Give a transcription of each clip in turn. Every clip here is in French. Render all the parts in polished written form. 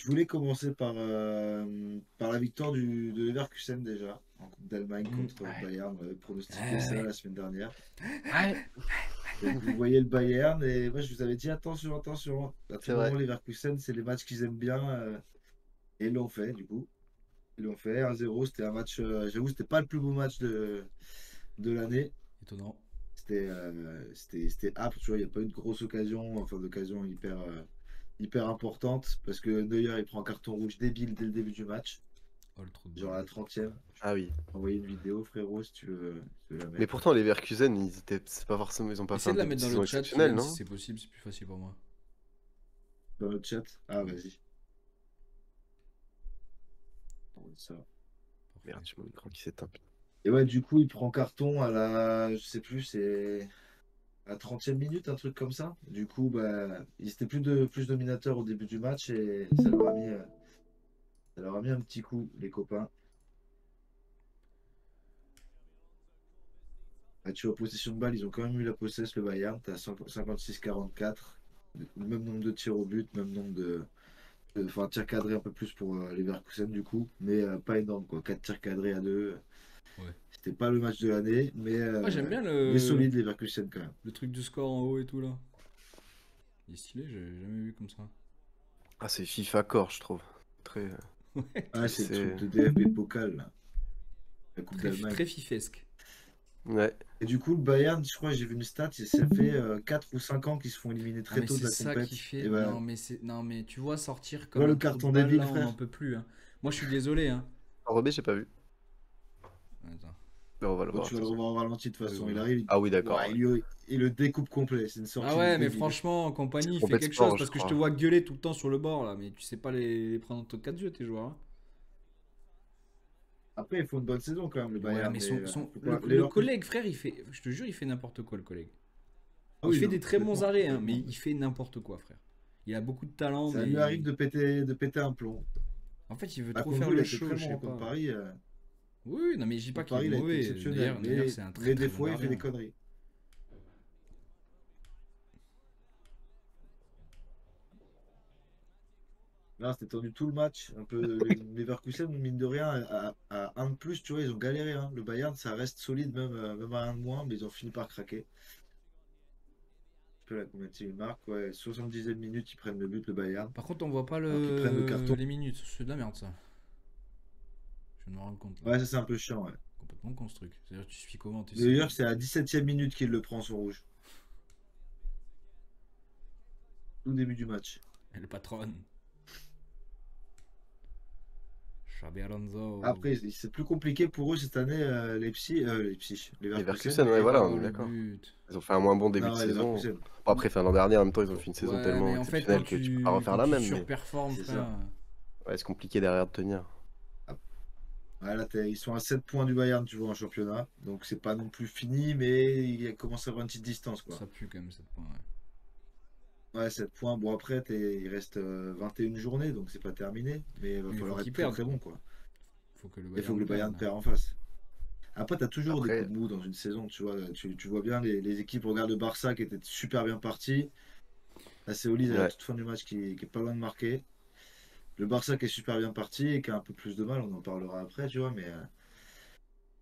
voulais commencer par la victoire de Leverkusen déjà, en Coupe d'Allemagne contre Ouais. Bayern. On avait pronostiqué ça Ouais. la semaine dernière. Ouais. Donc vous voyez le Bayern, et moi je vous avais dit attention, attention. À tout C'est vrai. moment, Leverkusen, c'est les matchs qu'ils aiment bien. Et ils l'ont fait, du coup. Ils l'ont fait 1-0. C'était un match, j'avoue, c'était pas le plus beau match de l'année. Étonnant. C'était âpre, tu vois. Il n'y a pas eu de grosse occasion, enfin d'occasion hyper importante, parce que Neuer il prend un carton rouge débile dès le début du match, Oh, le trou de genre à balle. la 30e. Ah oui. Envoyer une vidéo, frérot, si tu veux la Mais mettre. pourtant, les Leverkusen, c'est pas forcément, ils ont pas fait Essaye un de la début de mettre dans le saison chat, exceptionnel, Kylian, si non? c'est possible, c'est plus facile pour moi. Dans le chat. Ah, vas-y. On va ça. Merde, Parfait. j'ai mon écran qui s'éteint. Et ouais, du coup, il prend carton à la, je sais plus, c'est à 30e minute, un truc comme ça. Du coup, bah, ils étaient plus dominateurs au début du match, et ça leur a mis un petit coup, les copains. Ah, tu vois, possession de balle, ils ont quand même eu la possession, le Bayern. T'as 56-44. Le même nombre de tirs au but, même nombre enfin, tirs cadrés un peu plus pour Leverkusen, du coup. Mais pas énorme, quoi. 4 tirs cadrés à 2. Ouais. C'était pas le match de l'année, Moi j'aime bien mais solide, Leverkusen, quand même. le truc du score en haut et tout là. Il est stylé, j'ai jamais vu comme ça. Ah, c'est FIFA Core, je trouve. Très. Ouais, Ah, c'est le truc C'est. de DFB Pokal, là. La Coupe très, d'Allemagne. très fifesque. Ouais. Et du coup, le Bayern, je crois, j'ai vu une stat, et ça fait 4 ou 5 ans qu'ils se font éliminer Non très mais tôt de c'est la ça qui compète. Et fait. ben, Non mais tu vois sortir tu vois comme le un trou de carton balle débile, là, on n'en frère. peut plus. Hein. Moi je suis désolé. Hein. Enrobé, j'ai pas vu. Attends. Mais on va le Bon, voir, de tu vas toute le façon. revoir au ralenti, de toute Oui, façon. Il voilà. arrive, Ah oui, d'accord. ouah, Ouais. il le découpe complet. C'est une Ah sortie de ouais mais débile. franchement C'est compagnie il fait Compète quelque chose Sport, je parce que je te crois. vois gueuler tout le temps sur le bord là mais tu sais pas les prendre entre quatre yeux tes joueurs. Hein. Après, il faut une bonne saison quand même, le Ouais Bayern. mais Mais faut pas... le collègue frère il fait. Je te jure il fait n'importe quoi le collègue. Ah Il oui, fait non, des très bons complètement, arrêts hein, mais complètement. il fait n'importe quoi frère. Il a beaucoup de talent Ça lui arrive mais de péter un plomb. en fait il veut Bah, trop contre faire vous, il le a été show très je sais bon contre pas. Paris. Oui, oui, non mais je dis pas Contre qu'il est Paris, il a été mauvais. exceptionnel. D'ailleurs c'est un très Mais très des bon fois, il fait des gardien. conneries. Là, c'était tendu tout le match. Un peu, les Leverkusen, mine de rien, à un de plus, tu vois, ils ont galéré. Hein. Le Bayern, ça reste solide, même à un de moins, mais ils ont fini par craquer. Je sais pas la combien ils marquent. Ouais, 70e minute, ils prennent le but, le Bayern. Par contre on voit pas Alors qu'ils prennent le carton. les minutes. C'est de la merde ça. Je viens de me rendre compte là. Ouais, ça c'est un peu chiant. Ouais. Complètement con ce truc. C'est-à-dire tu suis comment tu sais. D'ailleurs, c'est à 17e minute qu'il le prend son rouge. Tout début du match. Et le patron. Xabi Alonso. Après, c'est plus compliqué pour eux cette année, Leverkusen. Leverkusen, ouais, voilà, on Oh est le d'accord. but. Ils ont fait un moins bon début Non, de ouais, saison. Leverkusen. Bon, après, l'an dernier, en même temps, ils ont fait une saison Ouais tellement mais en fait quand exceptionnelle que tu peux pas refaire la même. Mais surperformes C'est frère. ça. ouais, c'est compliqué derrière de tenir. Ouais, là, ils sont à 7 points du Bayern, tu vois, en championnat. Donc, c'est pas non plus fini, mais il commence à avoir une petite distance, quoi. Ça pue quand même cette point. Ouais. Ouais, 7 points. Bon, après, il reste 21 journées, donc c'est pas terminé. Mais il va Mais il faut falloir être qu'il très perde très quoi. bon, quoi. Faut que le Il faut que Bayern le Bayern perde. perd en face. Après, tu as toujours des coups Après, de mou dans une saison, tu vois. Tu vois bien les équipes. Regarde le Barça qui était super bien parti. Là, c'est Olise à la ouais. toute fin du match qui est pas loin de marquer. Le Barça qui est super bien parti et qui a un peu plus de mal, on en parlera après, tu vois. Mais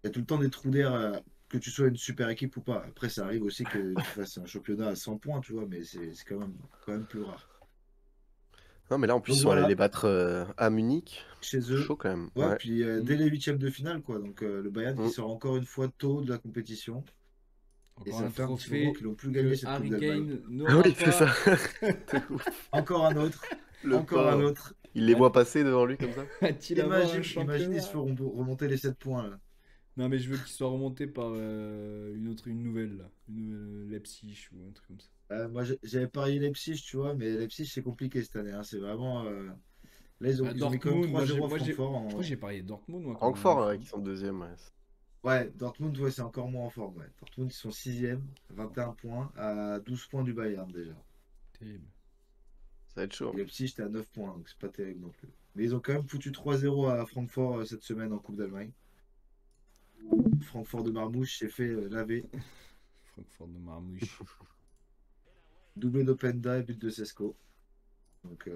il y a tout le temps des trous d'air, que tu sois une super équipe ou pas. Après, ça arrive aussi que tu fasses un championnat à 100 points, tu vois, mais c'est quand même plus rare. Non, mais là, en plus, Donc ils sont allés les voilà, battre à Munich. chez eux. Chaud quand même. Ouais, Ouais. puis dès Mm. les huitièmes de finale, quoi. Donc le Bayern qui Mm. sort encore une fois tôt de la compétition. Et Encore ça un fait un petit moment trophée qu'ils n'ont plus gagné que cette Coupe Harry d'Allemagne. Kane Ah n'aura oui, c'est ça. pas. De ouf. Encore un autre, Le encore un pauvre. autre. Il les voit passer devant lui comme ça. A-t-il avoir un Imagine, ils se championnat? feront remonter les 7 points, là. Non mais je veux qu'il soit remonté par une nouvelle là, une nouvelle Leipzig ou un truc comme ça. Moi, j'avais parié Leipzig, tu vois, mais Leipzig, c'est compliqué cette année. Hein. C'est vraiment. Là, ils ont, Bah, ils ont mis quand même Dortmund, 3-0 à je crois que Francfort. j'ai parié Dortmund moi quand la Francfort, dernière ouais, fois. qui sont deuxième. Ouais. Ouais, Dortmund, ouais, c'est encore moins en forme. Ouais. Dortmund, ils sont 6e, 21 points, à 12 points du Bayern déjà. Terrible. Et Ça va être chaud. Leipzig, j'étais à 9 points, donc c'est pas terrible non plus. Mais ils ont quand même foutu 3-0 à Francfort cette semaine en Coupe d'Allemagne. Francfort de Marmouche s'est fait laver. Francfort de Marmouche. Doublé d'Openda et but de Sesko. Donc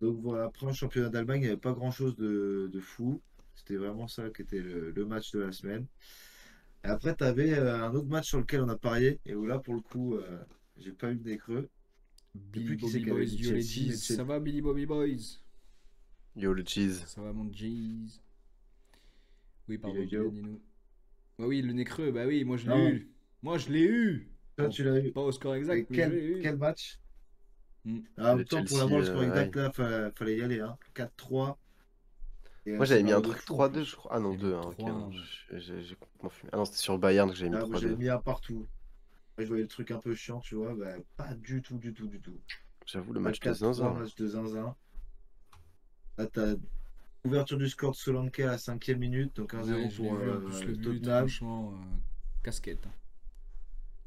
Donc voilà, après le championnat d'Allemagne, il n'y avait pas grand-chose de fou. C'était vraiment ça qui était le match de la semaine. Et après, tu avais un autre match sur lequel on a parié, et où là, pour le coup, j'ai pas eu de nez creux. Je sais Billy plus qui c'est Bobby qui avait Boys, dit yo les Chelsea, G's. mais Chelsea. Ça va, Billy Bobby Boys? Yo, le cheese. Ça va, mon G's? Oui, Yo, pardon, Kylian, yo. dis-nous. Bah oui, le nez creux, bah oui, moi je l'ai Non, eu. Moi je l'ai eu. toi, Bon, tu l'as eu. pas au score Et exact, mais je l'ai eu. quel match? Hmm. En Le même temps, pour Chelsea, l'avoir, le score ouais. exact, là, fallait y aller. Hein. 4-3. Et un Moi, j'avais mis un scénario de truc fou en 3-2, je plus. crois. Ah non, J'ai 2, mis hein, ok, non, 3-1, moi. j'ai complètement fumé. Ah non, c'était sur Bayern que j'avais mis Là, moi, j'avais 3-2. mis un partout. Moi, je voyais le truc un peu chiant, tu vois. Bah, pas du tout, du tout, du tout. J'avoue, le Là, match de 4-3, zinzin, là. match de zinzin. Là, t'as ouverture du score de Solanke à la 5e minute, donc Ouais, 1-0 je l'ai pour vu en plus le but, Tottenham. franchement, casquette, hein.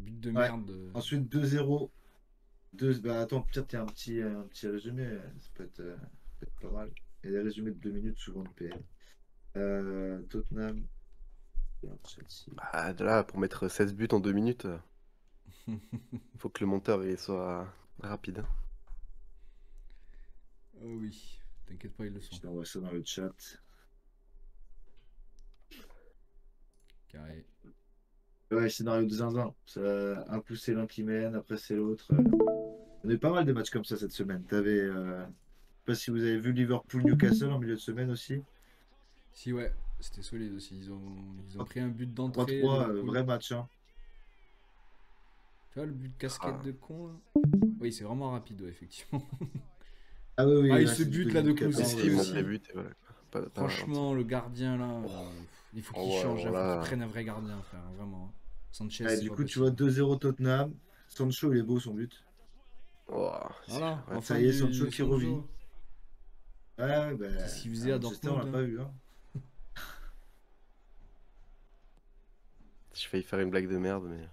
But de Ouais. merde. Ensuite, 2-0. Bah, attends, peut-être il y a un petit résumé. Ça peut être pas mal. Il y a des résumés de 2 minutes, souvent de PL. Tottenham. Chelsea. Ah, là, pour mettre 16 buts en 2 minutes, faut que le monteur il soit rapide. Oh oui, t'inquiète pas, ils le sont. Je t'envoie ça dans le chat. Carré. Ouais, scénario de zinzin. Un coup, c'est l'un qui mène, après, c'est l'autre. On a eu pas mal de matchs comme ça cette semaine. T'avais. Je sais pas si vous avez vu Liverpool-Newcastle en milieu de semaine aussi. Si, ouais, c'était solide aussi. Ils ont pris un but d'entrée, 3-3, Liverpool. vrai match. Hein. Tu vois, le but de casquette Ah, de con, là. Oui, c'est vraiment rapide, ouais, effectivement. Ah oui, oui, Ah, et là, ce c'est du but là de 2014. Kulusevski Kulusevski monte les aussi. buts et voilà. Pas ralenti. Franchement, le gardien là, Oh, il faut qu'il oh ouais, change, il alors faut qu'il là. prenne un vrai gardien, frère, vraiment. Sanchez, Ouais, c'est du pas coup, tu vois, possible. 2-0 Tottenham. Sancho, il est beau son but. Oh, Voilà, ouais. Ça enfin y est, Sancho du qui revit. Sancho. Ouais, C'est ce ben, qu'il faisait à à Manchester, on Dortmund, l'a hein. pas vu. Hein. J'ai failli faire une blague de merde, mais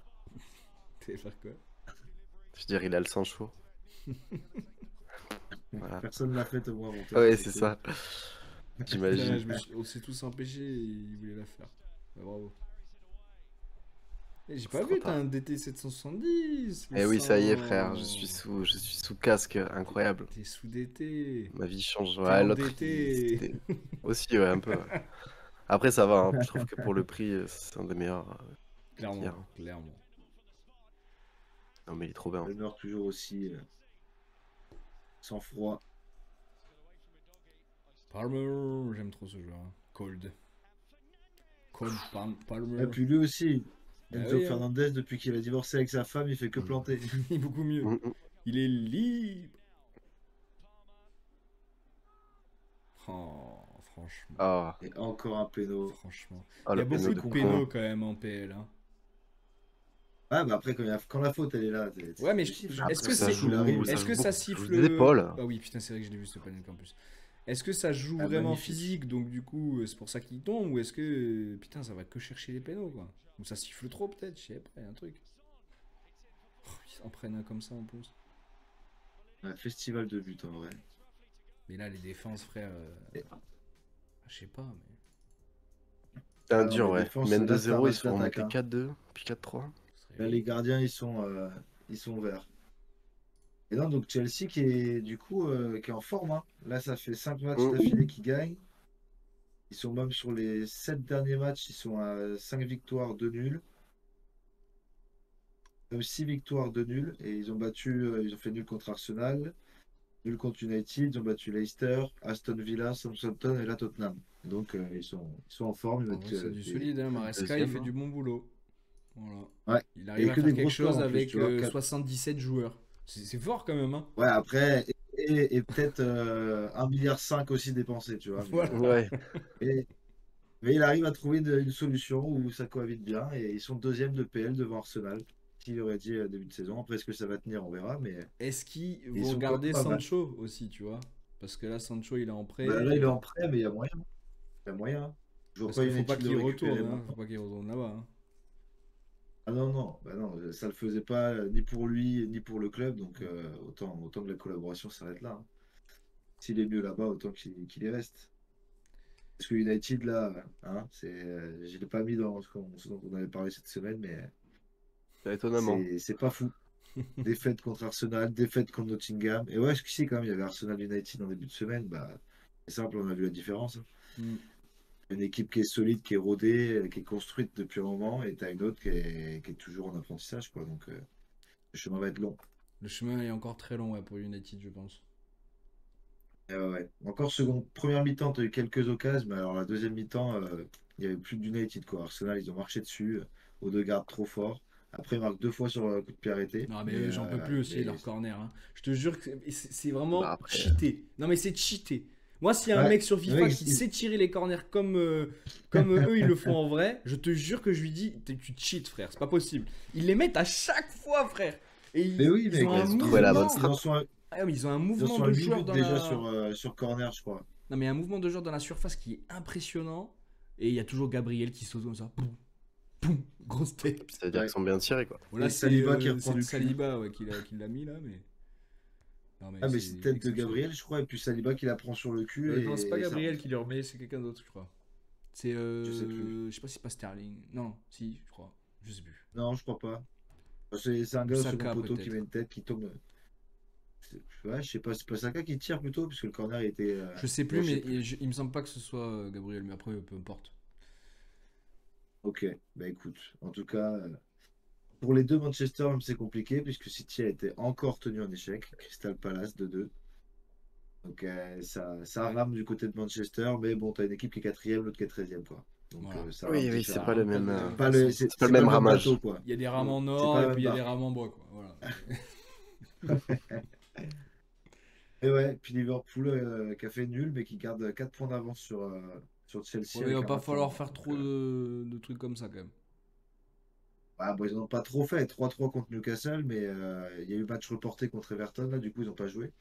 T'allais faire quoi? je veux dire, il a le sang chaud. Voilà. Personne l'a fait au moins avant toi, Ouais, c'est c'est cool. ça. Putain, J'imagine. on s'est tous empêchés et il voulait la faire. Bah, bravo. Eh, j'ai C'est pas trop vu, t'as tard. un DT 770, le Eh oui, ça y est, frère, sang. je suis sous casque, incroyable. T'es sous DT. Ma vie change. T'es Ouais, l'autre, endetté. c'était aussi, ouais, un peu. Ouais. Après, ça va, hein. Je trouve que pour le prix, c'est un des meilleurs qu'il y a. Clairement, Hein. clairement. Non, mais il est trop bien. Elle meurt toujours aussi sans froid. Palmer, j'aime trop ce joueur, hein. Cold. Cold Et Palmer. puis lui aussi, Bah Enzo oui, hein. Fernandez, depuis qu'il a divorcé avec sa femme, il fait que Mm. planter. Il est beaucoup mieux. Mm, mm. Il est libre. Oh, franchement. Ah, Et encore un péno. Franchement. ah, Il y le a péno beaucoup C'est de de con con. quand pénaux même. quand même en PL, hein. Ah, bah après, quand la faute, elle est là, Ouais, mais tu siffles, hein. est-ce Après, que ça c'est. Il arrive. Est-ce que ça ça joue siffle. des épaules. Ah oui, putain, c'est vrai que je l'ai vu ce panel en plus. Est-ce que ça joue Ah, vraiment magnifique. physique, donc du coup, c'est pour ça qu'il tombe, ou est-ce que. Putain, ça va que chercher les pénaux, quoi. Ou ça siffle trop, peut-être, je sais pas, y a un truc. Oh, ils s'en prennent un comme ça en plus. Un festival de buts en vrai. Mais là, les défenses, frère. Et- Je sais pas, mais. C'est un Ah non, dur, les ouais. défenses, Ils mènent là, c'est un 2-0, ils match sont d'attaque. remontés Hein. 4-2, puis 4-3. Ce serait Là, bien. les gardiens, ils sont verts. Et non, donc Chelsea qui est du coup qui est en forme. Hein. Là, ça fait 5 matchs Mm. d'affilée qu'ils gagnent. Ils sont même sur les 7 derniers matchs, ils sont à 5 victoires, 2 nuls. 6 victoires, 2 nuls. Et ils ont fait nul contre Arsenal, nul contre United, ils ont battu Leicester, Aston Villa, Southampton et là Tottenham. Donc ils sont en forme. Ils En mettent, vrai, c'est du solide, hein. C'est le Maresca, il deuxième, fait hein. du bon boulot. Voilà. Ouais. Il Et arrive à que faire des quelque gros scores chose en plus, avec tu vois. 77 joueurs. C'est fort quand même, hein. Ouais, après, et peut-être 1,5 milliard aussi dépensé, tu vois. Voilà. Ouais. Mais, mais il arrive à trouver une solution où ça cohabite bien et ils sont deuxième de PL devant Arsenal, qui aurait dit début de saison. Après, est-ce que ça va tenir, on verra, mais Est-ce qu'ils ils vont sont quand même garder pas mal. Sancho aussi, tu vois? Parce que là, Sancho, il est en prêt. Bah, là, il est en prêt, mais il y a moyen. Il y a moyen. Je vois Parce pas qu'il faut pas United le qu'il retourne, récupérer hein. Faut maintenant. pas qu'il retourne là-bas, hein. Ah non, non, bah non, ça le faisait pas ni pour lui ni pour le club, donc autant que la collaboration s'arrête là. Hein. S'il est mieux là-bas, autant qu'il y reste. Parce que United, là, hein, je ne l'ai pas mis dans ce dont on avait parlé cette semaine, mais Étonnamment. c'est pas fou. Défaite contre Arsenal, défaite contre Nottingham. Et ouais, ce qui c'est quand même, il y avait Arsenal United en début de semaine. Bah, c'est simple, on a vu la différence, hein. Mm. Une équipe qui est solide, qui est rodée, qui est construite depuis un moment, et t'as une autre qui est toujours en apprentissage, quoi. Donc, le chemin va être long. Le chemin est encore très long, ouais, pour United, je pense. Ouais. Encore première mi-temps, tu as eu quelques occasions, mais alors la deuxième mi-temps, il n'y avait plus d'United, quoi. Arsenal, ils ont marché dessus, Odegaard trop fort. Après, ils marquent 2 fois sur coup de pied arrêté. Non, mais j'en peux plus aussi, Mais leur corner, hein. Je te jure que c'est Bah vraiment après, cheaté. Non, mais c'est cheaté. Moi, s'il y a un ouais, mec sur le FIFA mec, qui sait tirer les corners comme eux, ils le font en vrai, je te jure que je lui dis, tu cheats, frère, c'est pas possible. Ils les mettent à chaque fois, frère. Et mais oui, ils mec, ont un ils ont trouvé la bonne mouvement. ils en strat. sont à, Ah, mais ils ont un ils en mouvement sont à de 8 joueur buts dans déjà la. sur corner, je crois. Non, mais un mouvement de joueur dans la surface qui est impressionnant. Et il y a toujours Gabriel qui saute comme ça. Poum, poum, grosse tête. Ça veut dire Ouais. qu'ils sont bien tirés, quoi. Voilà, Et Saliba qui reprend c'est du cul. Saliba ouais, qui l'a mis là, mais. Non, mais Ah, mais c'est c'est tête de exceptionnel. Gabriel, je crois, et puis Saliba qui la prend sur le cul Non, c'est pas et ça Gabriel rentre. qui le remet, c'est quelqu'un d'autre, je crois. C'est. Je sais plus. Je sais pas si c'est pas Sterling. Non, si, je crois. Je sais plus. Non, je crois pas. C'est un gars au second Saka, poteau qui peut-être. met une tête qui tombe. Ouais, je sais pas, c'est pas Saka qui tire plutôt, puisque le corner était. Je sais Bon, plus, je sais mais plus. il me semble pas que ce soit Gabriel, mais après, peu importe. Ok, bah écoute, en tout cas, pour les deux Manchester, même c'est compliqué, puisque City a été encore tenu en échec. Crystal Palace 2-2. Donc ça rame du côté de Manchester, mais bon, t'as une équipe qui est quatrième, l'autre qui est 13e, quoi. Donc Voilà. ça rame Oui, c'est Ça pas différemment. le rame pas de même, la même C'est pas façon. c'est pas le c'est pas même le même ramage. bateau, quoi. Il y a des rames en C'est or pas et la puis même il y a des barque. rames en bois, quoi. Voilà. Et ouais, puis Liverpool qui a fait nul, mais qui garde 4 points d'avance sur Chelsea Ouais, mais il avec va un pas match en falloir moins. faire Donc, trop de trucs comme ça, quand même. bon, ils n'ont pas trop fait. 3-3 contre Newcastle, mais il y a eu match reporté contre Everton, là, du coup, ils n'ont pas joué.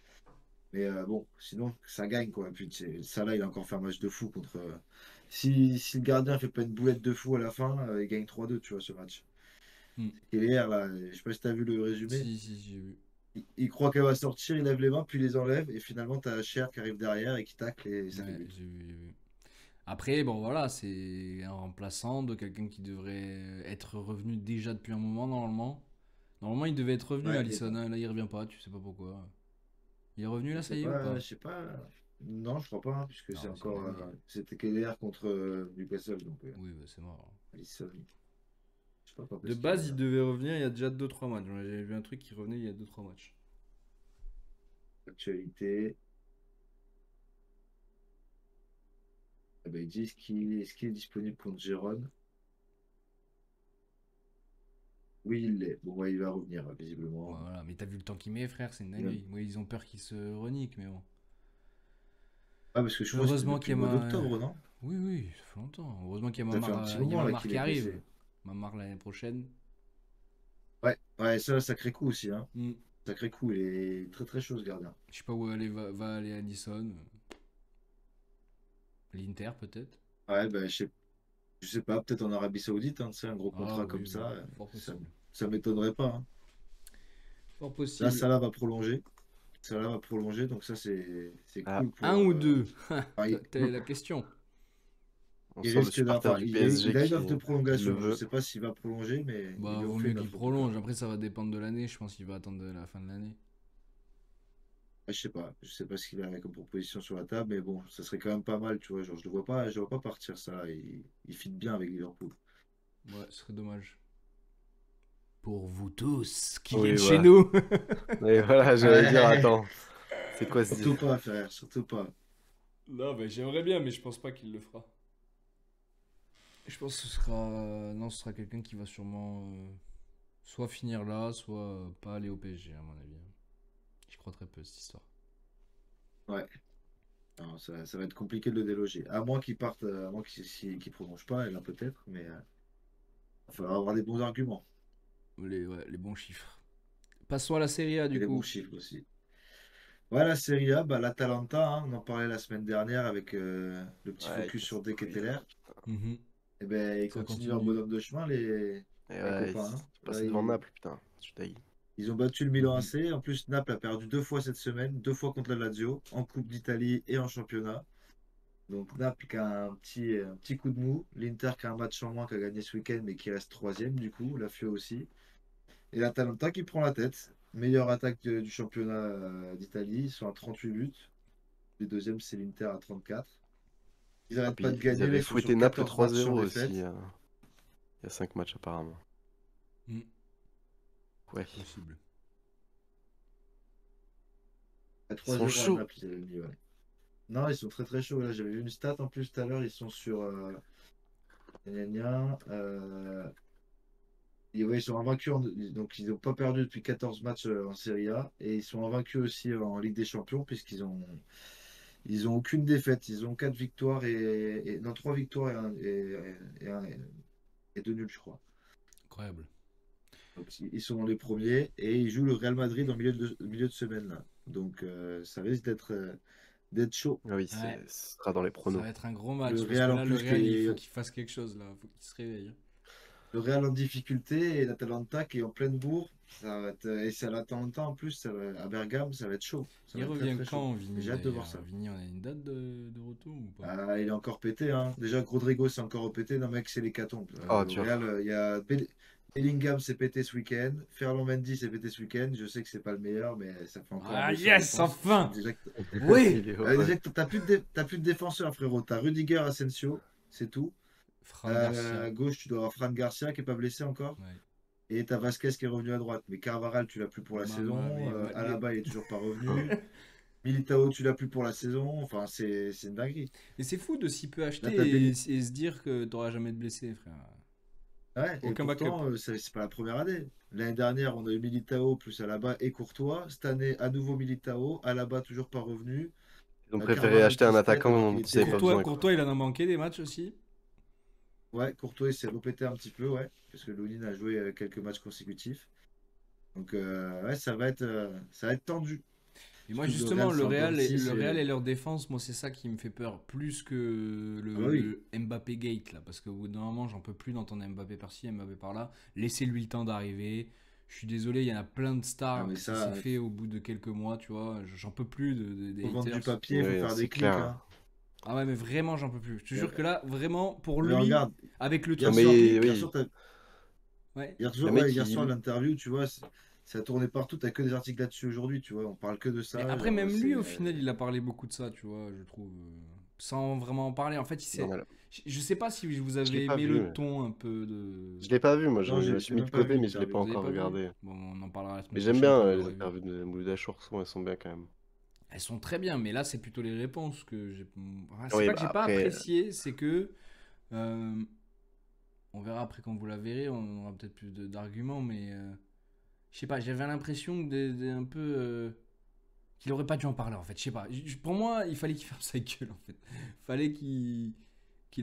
Mais bon, sinon, ça gagne, quoi. Et puis, Salah, il a encore fait un match de fou contre. Si le gardien fait pas une boulette de fou à la fin, il gagne 3-2, tu vois, ce match. Hmm. Kelleher, là, je sais pas si t'as vu le résumé. Si, j'ai vu. Il croit qu'elle va sortir, il lève les mains, puis il les enlève, et finalement, t'as Cher qui arrive derrière et qui tacle, et ça fait Ouais, but. j'ai vu. Après, bon, voilà, c'est un remplaçant de quelqu'un qui devrait être revenu déjà depuis un moment, normalement. Normalement, il devait être revenu, Ouais, Alisson, hein. Là, il revient pas, tu sais pas pourquoi. Il est revenu, je là, ça sais y est, ou pas, pas? je sais pas. Non, je crois pas, hein, puisque c'est Non, c'est une encore. dinguerie. C'était Kelleher contre Newcastle, donc Oui, bah, c'est mort. Alisson. Je sais pas quand De est-ce qu'il base, il revient. devait revenir il y a déjà 2-3 matchs. J'avais vu un truc qui revenait il y a 2-3 matchs. Actualité. Eh ben, ils disent est-ce qu'il est disponible contre Gérone? Oui, il l'est. Bon, ouais, il va revenir, visiblement. Voilà, mais t'as vu le temps qu'il met, frère, c'est une Il a- dinguerie. Moi, ils ont peur qu'il se renique, mais bon. Ah, parce que je crois que c'était Heureusement depuis qu'il le y a mois ma. d'octobre, non? Oui, oui, ça fait longtemps. Heureusement qu'il y a Ça fait un petit Il y a moment là Mamar qu'il qui est arrive. blessé. Mamar l'année prochaine. Ouais, ouais, ça, sacré coup aussi, hein. Hmm. Sacré coup, il est très très chaud ce gardien. Je sais pas où va aller Addison. L'Inter, peut-être. Ouais, ben, je sais pas, peut-être en Arabie Saoudite, hein, c'est un gros Ah contrat oui, comme oui, ça, fort ça, possible. ça m'étonnerait pas, hein. Fort Là, possible. Salah va prolonger. Salah va prolonger, donc ça, c'est Ah, cool Un pour. ou deux? Enfin, Telle est la question. on il sent le risque supporter enfin, du il PSG a une offre de qui le prolongation. Je veut. sais pas s'il va prolonger, mais ils Bah, lui ont vaut fait mieux une qu'il offre en tout cas. prolonge. Après, ça va dépendre de l'année. Je pense qu'il va attendre la fin de l'année. Je sais pas. Je sais pas ce qu'il a comme proposition sur la table, mais bon, ça serait quand même pas mal, tu vois. Genre, je le vois pas partir ça. Il fit bien avec Liverpool. Ouais, ce serait dommage. Pour vous tous qui Oui, viennent chez voilà. nous. Et voilà, j'allais dire, Ouais. attends, c'est quoi ce Surtout pas, frère, surtout pas. Non, bah, j'aimerais bien, mais je pense pas qu'il le fera. Je pense que ce sera. Non, ce sera quelqu'un qui va sûrement soit finir là, soit pas aller au PSG, à mon avis. J'y crois très peu, cette histoire. Ouais. Non, ça va être compliqué de le déloger. À moins qu'il parte, à moins qu'il prolonge pas, et là peut-être, mais il va falloir avoir des bons arguments Ouais, les bons chiffres. Passons à la Serie A, et du des bons coup. chiffres aussi. Voilà, Serie A, bah, l'Atalanta, hein, on en parlait la semaine dernière avec le petit Ouais, focus sur De Ketelaere. Mhm. Et ben, ils Ça continuent leur continue. bonhomme de chemin, Et les ouais, copains, hein. c'est Là, passé devant Naples, putain. Je taille. ils ont battu le Milan Mhm. AC. En plus, Naples a perdu 2 fois cette semaine, 2 fois contre la Lazio, en Coupe d'Italie et en championnat. Donc Naples qui a un petit coup de mou. L'Inter qui a un match en moins, qui a gagné ce week-end, mais qui reste troisième du coup. La Fio aussi. Et l'Atalanta qui prend la tête. Meilleure attaque du championnat d'Italie. Ils sont à 38 buts. Les deuxièmes, c'est l'Inter à 34. Ils Ah, n'arrêtent pas de puis ils gagner. Là, avaient ils sont sur fouetté Naples 14 matchs sans 3-0 aussi défaite. il y a 5 matchs apparemment. Hmm, Ouais. possible. À Ils sont 3-0 à chauds. Naples, ils avaient mis, ouais. Non, ils sont très très chauds. Là, j'avais vu une stat en plus tout à l'heure. Ils sont sur. Gna gna, et ouais, ils sont invaincus. Donc, ils n'ont pas perdu depuis 14 matchs en Serie A. Et ils sont invaincus aussi en Ligue des Champions, ils ont aucune défaite. Ils ont 4 victoires non, 3 victoires et 2 nuls, je crois. Incroyable. Donc, ils sont dans les premiers et ils jouent le Real Madrid en milieu de semaine là. Donc, ça risque d'être chaud. Ah oui, Ouais, ce sera dans les ça pronos. va être un gros match Le parce que Real en là, le plus Real, il faut qu'il fasse quelque chose là. Il faut qu'il se réveille. le Real en difficulté et l'Atalanta qui est en pleine bourre. Et c'est à l'Atalanta en plus, à Bergame, ça va être chaud. Ça Il va être très revient très chaud. quand, Et Vini j'ai hâte de voir d'ailleurs? ça. Vini, on a une date de retour ou pas? Ah, il est encore pété, hein. Déjà, Rodrigo s'est encore pété. Non, mec, c'est l'hécatombe. Ah, Au dur. Real, il y a Bellingham s'est pété ce week-end. Ferland Mendy s'est pété ce week-end. Je sais que c'est pas le meilleur, mais ça fait encore Ah bosser en yes, défense. enfin! Déjà, Oui! Il est heureux. déjà que t'as plus de défenseurs, frérot. T'as Rudiger, Asensio, c'est tout. Fran Garcia. À gauche, tu dois avoir Fran Garcia qui est pas blessé encore. Ouais. Et t'as Vasquez qui est revenu à droite. Mais Carvaral, tu l'as plus pour la saison. Alaba, il est toujours pas revenu. Militao, tu l'as plus pour la saison. Enfin, c'est une dinguerie. Mais c'est fou de si peu Là, acheter t'as et Belly. se dire que t'auras jamais de blessés, frère. Ouais, et Aucun backup. pourtant, c'est pas la première année. L'année dernière, on a eu Militao plus Alaba et Courtois. Cette année, à nouveau Militao. Alaba toujours pas revenu. Ils ont préféré Carvaral acheter qui un se pète alors attaquant qu'il dont ils n'avaient était. pas besoin, quoi. Courtois, il en a manqué des matchs aussi. Ouais, Courtois il s'est repété un petit peu, ouais. Parce que Lunin a joué quelques matchs consécutifs. Donc, ouais, ça va être tendu. Et moi, Surtout que le justement, Real, c'est encore petit. Le Real et leur défense, moi, c'est ça qui me fait peur. Plus que Ah bah oui. le Mbappé Gate, là. Parce qu'au bout d'un moment, j'en peux plus d'entendre Mbappé par-ci, Mbappé par-là. Laissez-lui le temps d'arriver. Je suis désolé, il y en a plein de Ah, stars. mais Ça ça, s'est fait au bout de quelques mois, tu vois. J'en peux plus des faut vendre du haters. papier, il faut Oui, faire c'est des clics, clair. hein. Ah ouais, mais vraiment, j'en peux plus. Je te Mais, jure que là, vraiment, pour mais lui, regarde, avec le Non, hier truc. soir, mais hier soir, oui, Ouais. le ouais, mec, hier soir, il... l'interview, tu vois, ça a tourné partout, t'as que des articles là-dessus aujourd'hui, tu vois, on parle que de Mais ça, après, genre, même lui, au final, il a parlé beaucoup de ça, tu vois, je trouve. Sans vraiment en parler. En fait, il Non, sait. mais là, Je sais pas si vous je l'ai avez pas aimé vu. le ton un peu de. Je l'ai pas vu, moi, je Non, me j'ai suis mis de même pas côté, vu mais je l'ai l'interview. pas Vous avez encore pas vu? regardé. Bon, on en parlera la Mais semaine j'aime prochaine quand bien vous les l'aurez vu. interviews de Moulouda Chourson, elles sont bien quand même. Elles sont très bien, mais là, c'est plutôt les réponses que j'ai. Ah, c'est Oui, pas bah que j'ai pas après, apprécié, c'est que. euh, On verra après quand vous la verrez, on aura peut-être plus d'arguments, mais. Je sais pas, j'avais l'impression un peu. Qu'il aurait pas dû en parler en fait, je sais pas. Pour moi, il fallait qu'il ferme sa gueule en fait. Fallait qu'il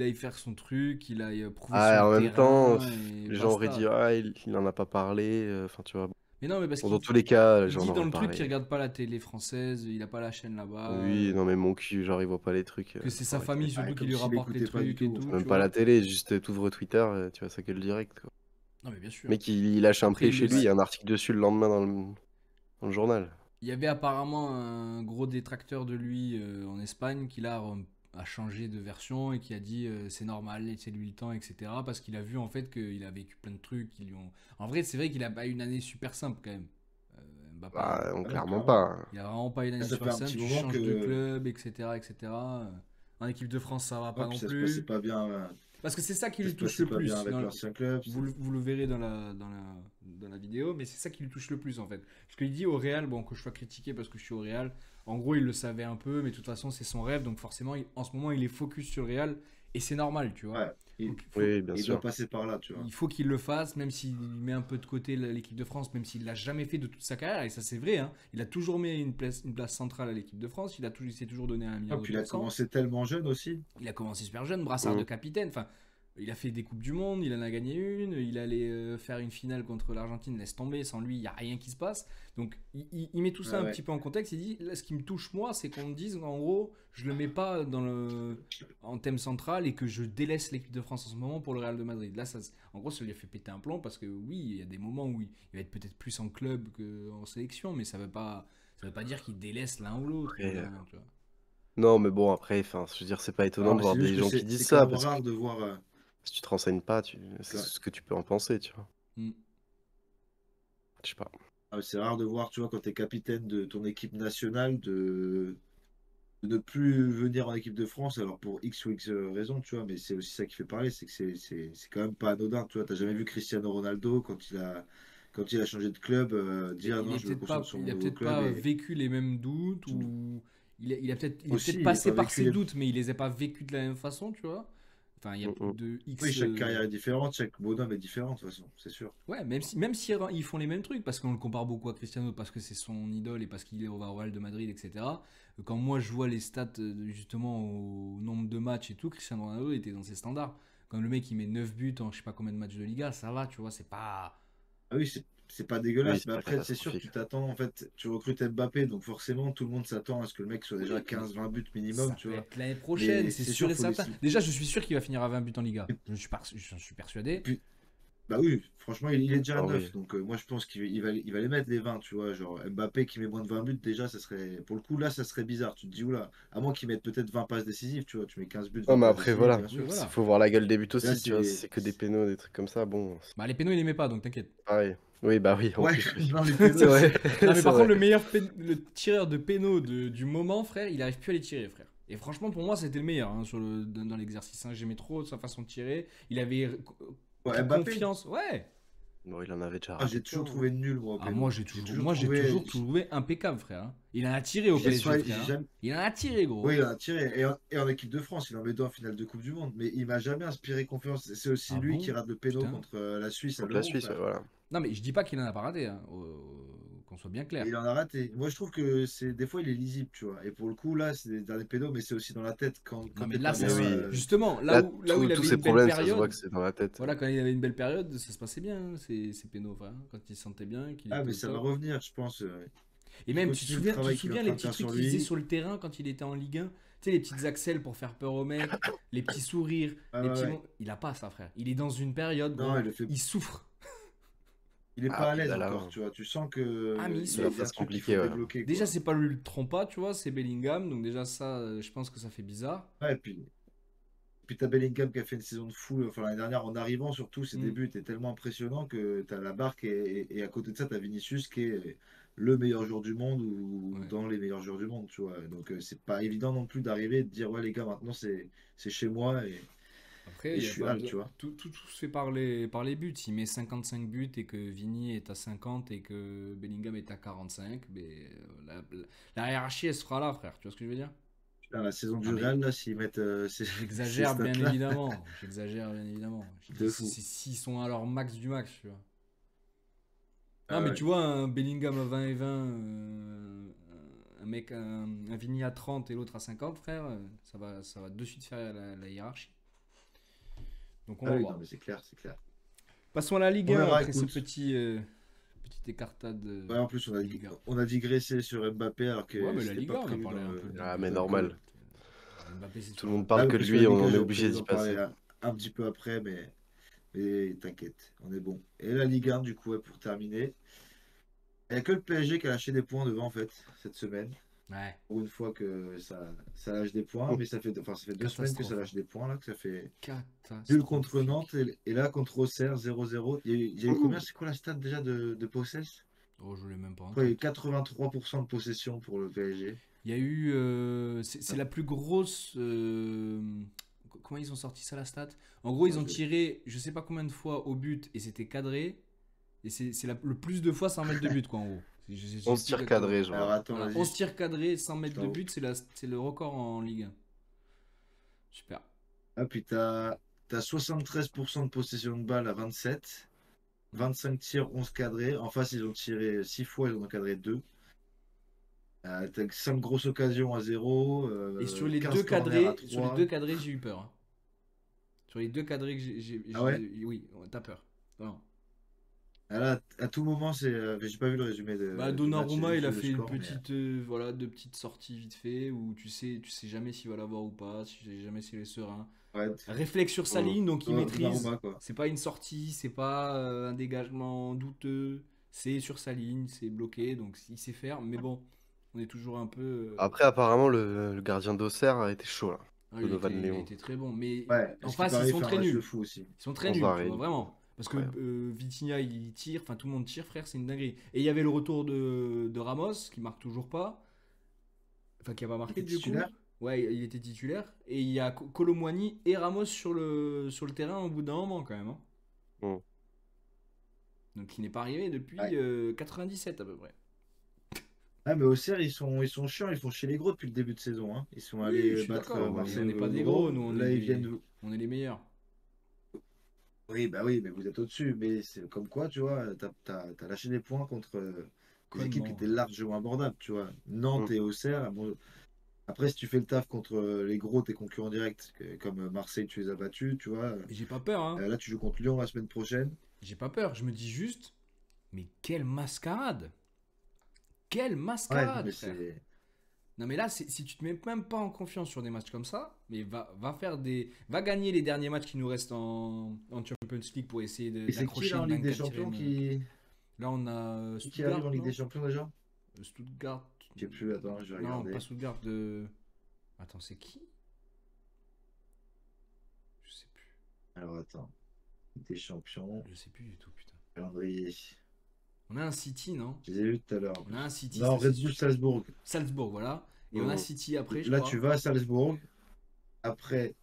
aille faire son truc, qu'il aille prouver sur ah, le en même temps, terrain et les gens auraient dit, basta. ah, il en a pas parlé. Enfin, tu vois. Mais non, mais parce Bon, dans qu'il tous les cas, les il gens en dit dans auraient le truc qu'il parlé. regarde pas la télé française, il a pas la chaîne là-bas, Oui, non, mais mon cul, genre, il voit pas les trucs. que c'est Faut sa arrêter. famille surtout Ouais, qui comme lui s'il rapporte les écoutait pas du trucs et tout. tout, Même tu pas la vois. télé, juste t'ouvres Twitter, tu vas ça que le direct, quoi. Non, mais bien sûr. Le mec, il lâche un Après, prix il chez le lui, il y sait. a un article dessus le lendemain dans le journal. Il y avait apparemment un gros détracteur de lui en Espagne qui là a changé de version et qui a dit c'est normal, laissez-lui le temps, etc. Parce qu'il a vu en fait qu'il a vécu plein de trucs qui lui ont. En vrai, c'est vrai qu'il a pas eu une année super simple quand même. Mbappé, Bah, non, Ah non, clairement clairement. pas. il a vraiment pas eu une année Là, ça fait super un simple. petit Tu moment changes de que. club, etc., etc. En équipe de France, ça va Ouais, pas puis non ça se passait plus. pas bien. Parce que c'est ça qui Ça lui se touche passait le pas bien plus. avec l'ancien club. Vous le verrez dans la vidéo, mais c'est ça qui lui touche le plus en fait. Parce qu'il dit au Real, bon, que je sois critiqué parce que je suis au Real, en gros, il le savait un peu, mais de toute façon, c'est son rêve, donc forcément, en ce moment, il est focus sur le Real, et c'est normal, tu vois. Ouais, Donc, Oui, bien il doit sûr. passer par là, tu vois. il faut qu'il le fasse, même s'il met un peu de côté l'équipe de France, même s'il l'a jamais fait de toute sa carrière, et ça c'est vrai, hein. Il a toujours mis une place centrale à l'équipe de France, il s'est toujours donné un Ah, milliard de puis il a pourcents. commencé tellement jeune aussi. Il a commencé super jeune, brassard de Mm. capitaine. Enfin, il a fait des Coupes du Monde, il en a gagné une. Il allait faire une finale contre l'Argentine, laisse tomber. Sans lui, il n'y a rien qui se passe. Donc, il met tout ça Ouais, un ouais. petit peu en contexte. Il dit là, ce qui me touche, moi, c'est qu'on me dise, en gros, je le mets pas en thème central et que je délaisse l'équipe de France en ce moment pour le Real de Madrid. Là, en gros, ça lui a fait péter un plomb parce que oui, il y a des moments où il va être peut-être plus en club qu'en sélection, mais ça veut pas dire qu'il délaisse l'un ou l'autre, Après, évidemment, tu vois. non, mais bon, après, enfin, je veux dire, c'est pas étonnant Non, de mais voir c'est juste des que gens qui disent c'est quand ça, même parce que rare de voir. si tu te renseignes pas, c'est Que- ce que tu peux en penser, tu vois. Mm. Je sais pas. C'est rare de voir, tu vois, quand tu es capitaine de ton équipe nationale, de ne plus venir en équipe de France, alors pour X ou X raison, tu vois, mais c'est aussi ça qui fait parler, c'est que c'est quand même pas anodin, tu vois. T'as jamais vu Cristiano Ronaldo quand il a changé de club dire non, je me concentre sur Il mon a nouveau peut-être club pas et vécu les mêmes doutes ou il est aussi peut-être il n'a passé pas par vécu ses les. doutes, mais il les a pas vécus de la même façon, tu vois. Enfin, il y a Mm, mm. de Oui, X. chaque carrière est différente, chaque bonhomme est différent de toute façon, c'est sûr. Ouais, même si ils font les mêmes trucs, parce qu'on le compare beaucoup à Cristiano, parce que c'est son idole et parce qu'il est au Real de Madrid, etc. Quand moi je vois les stats justement au nombre de matchs et tout, Cristiano Ronaldo était dans ses standards. Quand le mec il met 9 buts en je sais pas combien de matchs de Liga, ça va, tu vois, c'est pas. Ah oui, c'est pas Oui, dégueulasse, c'est mais pas après, c'est sûr que tu catastrophique. t'attends, en fait, tu recrutes Mbappé, donc forcément, tout le monde s'attend à ce que le mec soit déjà Oui, mais 15-20 buts minimum, ça tu peut vois. être l'année prochaine, Mais c'est c'est sûr sûr, et faut certain. laisser. Déjà, je suis sûr qu'il va finir à 20 buts en Liga. Et J'en suis persuadé. puis, bah oui, franchement, il est déjà à Ah oui. 9, donc moi je pense qu'il va les mettre les 20, tu vois. Genre Mbappé qui met moins de 20 buts, déjà, ça serait. Pour le coup, là, ça serait bizarre. Tu te dis, oula, à moins qu'il mette peut-être 20 passes décisives, tu vois. Tu mets 15 buts, Non, 20 mais passes après, décisives, voilà. bien Oui, sûr. voilà. Faut voir la gueule des buts Là, aussi, tu vois. Si c'est. c'est que des pénaux, des trucs comme ça, bon, c'est Bah, les pénaux, il aimait pas, donc t'inquiète. pareil. Oui, bah oui, en Ouais, plus, oui. dans les C'est pénaux, vrai. Non, mais C'est par contre, vrai. le tireur de pénaux du moment, frère, il arrive plus à les tirer, frère. Et franchement, pour moi, c'était le meilleur hein, dans l'exercice. Hein. J'aimais trop sa façon de tirer. Il avait Ouais, pris Mbappé, confiance. Ouais. Bon, il en avait déjà ah, raté j'ai plein, toujours hein. trouvé nul, moi, au Ah, péno. moi, j'ai toujours trouvé impeccable, frère. Hein. Il en a tiré au PSG, frère. J'ai Hein. jamais. Il en a tiré, Oui, gros. il en a tiré. Et en équipe de France, il en met deux en finale de Coupe du Monde. Mais il m'a jamais inspiré confiance. C'est aussi Ah lui qui bon? rate le péno Putain. contre la Suisse à Contre la l'Euro, Suisse, ouais, frère. voilà. Non, mais je dis pas qu'il en a pas raté, hein, qu'on soit bien Et clair. il en a raté. Moi, je trouve que c'est des fois, il est lisible, tu vois. Et pour le coup, là, c'est dans les pédos, mais c'est aussi dans la tête. Non, Quand mais t'es là, pas Mais bien. oui. justement, Là, là où il tous avait ces une belle problèmes, ça se voit période, que c'est dans la tête. voilà, quand il avait une belle période, ça se passait bien, hein, ces pénaux, frère. Hein, quand il se sentait bien, qu'il Ah, était mais au ça va top. revenir, je pense. Et Il même, continue le tu te travail qu'il est en souviens les train de petits faire trucs sur qu'il faisait lui. sur le terrain quand il était en Ligue 1? Tu sais, les petites axelles pour faire peur aux mecs, les petits sourires, Ouais, les ouais, petits. ouais. Il a pas ça, frère. Il est dans une période, Non, gros, il le fait. il souffre. Il est Ah pas à oui, l'aise bah encore, là, tu vois. Tu sens que Ah, mais il il y a ça souffre. un se truc qu'il faut compliquait, ouais. débloquer, Déjà, quoi. c'est pas lui le trompe-pas, tu vois, c'est Bellingham. Donc, déjà, ça, je pense que ça fait bizarre. Ouais, puis t'as Bellingham qui a fait une saison de fou, enfin l'année dernière en arrivant surtout, ses Hmm. débuts étaient tellement impressionnants que t'as la barque et à côté de ça t'as Vinicius qui est le meilleur joueur du monde ou Ouais. dans les meilleurs joueurs du monde, tu vois. Donc c'est pas évident non plus d'arriver et de dire ouais les gars maintenant c'est chez moi Après, et il je y a suis pas hal, besoin. tu vois. Tout se fait par les buts. S'il met 55 buts et que Vini est à 50 et que Bellingham est à 45, ben, la hiérarchie, elle sera là, frère. Tu vois ce que je veux dire? Putain, la saison Non, du mais Real là s'ils mettent ces j'exagère bien stats-là, évidemment. J'exagère bien évidemment. Je de dis fou. s'ils sont à leur max du max, tu vois. Non, Ah mais ouais. tu vois, un Bellingham à 20 et 20, un mec, un Vini à 30 et l'autre à 50, frère, ça va de suite faire la hiérarchie. Donc on Ah va oui, voir. non mais c'est clair, c'est clair. Passons à la Ligue On 1 verra, après ce écoute. petite écartade Ouais, en plus de Ligue 1. on a digressé sur Mbappé alors Ouais, que mais la c'était pas Liga, on a prévu parlé un peu de Ah, Liga. mais dans le normal. call. Mbappé, c'est Tout le toujours monde un parle Ah que oui, de sur lui, la on Liga, est j'ai obligé prévu d'y d'en parler passer. un petit peu après, mais t'inquiète, on est bon. Et la Ligue 1, du coup, ouais, pour terminer. Il n'y a que le PSG qui a lâché des points devant, en fait, cette semaine. Ouais, Pour une fois que ça lâche des points, mais ça fait 2 semaines que ça catastrophe. lâche des points, là, que ça fait nul contre Nantes, Catastrophique. et là, contre Auxerre, 0-0. Il y a eu combien, c'est quoi la stat déjà de possess? Oh, je l'ai même pas Je en crois qu'il y a eu tête. 83% de possession pour le PSG. Il y a eu. C'est la plus grosse. Comment ils ont sorti ça, la stat? En gros, Ah, ils ont tiré je sais pas combien de fois au but et c'était cadré. Et c'est le plus de fois sans mettre de but, quoi, en gros. On J'ai se plus tire exactement. cadré, je Alors vois. attends, Voilà, vas-y, 11 tirs cadrés sans je mettre de t'envoie. but, c'est le record en Ligue 1. Super. Ah, puis t'as 73% de possession de balle à 27. 25 tirs, 11 cadrés. En face, ils ont tiré 6 fois, ils en ont cadré 2. T'as 5 grosses occasions à 0, Et 15 corners à sur les 3. deux cadrés, j'ai eu peur. Hein. Sur les deux cadrés que Ah ouais? oui, t'as peur. Vraiment. Ah là, à tout moment, j'ai pas vu le résumé Bah, du match, j'ai Donnarumma, il juste a vu le fait une score, mais. petite, voilà, deux petites sorties vite fait où tu sais jamais s'il va l'avoir ou pas, tu sais jamais s'il est serein. Ouais, Réflexe sur sa Mm. ligne, donc il maîtrise. Donnarumma, quoi. C'est pas une sortie, c'est pas un dégagement douteux. C'est sur sa ligne, c'est bloqué, donc il sait faire. Mais bon, on est toujours un peu. Après, apparemment, le gardien d'Auxerre a été chaud, là. Ah, Donovan il a Léon. été très bon. Mais Ouais, en ce qui face, ils paraît, il sont fait un très match de nuls. fou aussi. Ils sont très On se nuls, va tu vois, arrêter. vraiment. Parce que Incroyable. Vitinha, il tire, enfin tout le monde tire, frère, c'est une dinguerie. Et il y avait le retour de Ramos, qui marque toujours pas. Enfin, qui a pas Il marqué était du titulaire. coup. Ouais, il était titulaire. Et il y a Colomwani et Ramos sur le terrain au bout d'un moment quand même, hein. Mm. Donc il n'est pas arrivé depuis Ouais. 97 à peu près. Ah, mais Auxerre, ils sont chiants, ils font chier les gros depuis le début de saison, hein. Ils sont Oui, je allés suis battre d'accord, mais on Marseille n'est pas au des gros, gros. nous Là, ils viennent. on est les meilleurs. Oui, bah oui, mais vous êtes au-dessus. Mais c'est comme quoi, tu vois, t'as lâché des points contre des équipes qui Connement. étaient largement abordables, tu vois. Nantes Mm. et Auxerre. Bon, après, si tu fais le taf contre les gros, tes concurrents directs, comme Marseille, tu les as battus, tu vois. Et j'ai pas peur, hein. Là, tu joues contre Lyon la semaine prochaine. J'ai pas peur. Je me dis juste, mais quelle mascarade! Quelle Ouais, non, mascarade, mais frère! c'est. Non mais là, si tu te mets même pas en confiance sur des matchs comme ça, mais va gagner les derniers matchs qui nous restent en Champions League pour essayer Et c'est qui d'accrocher là en une Ligue des 24 Champions e qui, Là, on a qui arrive Stuttgart, en Ligue des non? Champions déjà? Stuttgart. Je sais plus, attends, je vais Non, regarder. pas Stuttgart de. Attends, c'est qui? Je sais plus. Alors attends. Ligue des Champions, Je sais plus du tout, putain. calendrier. On a un City, non? Je les ai vus tout à l'heure en On a un plus. City, Non, ça c'est Red Bull sûr. Salzbourg. Salzbourg, voilà. Et on a Mm. City après, je Là, crois. tu vas à Salzbourg. Après,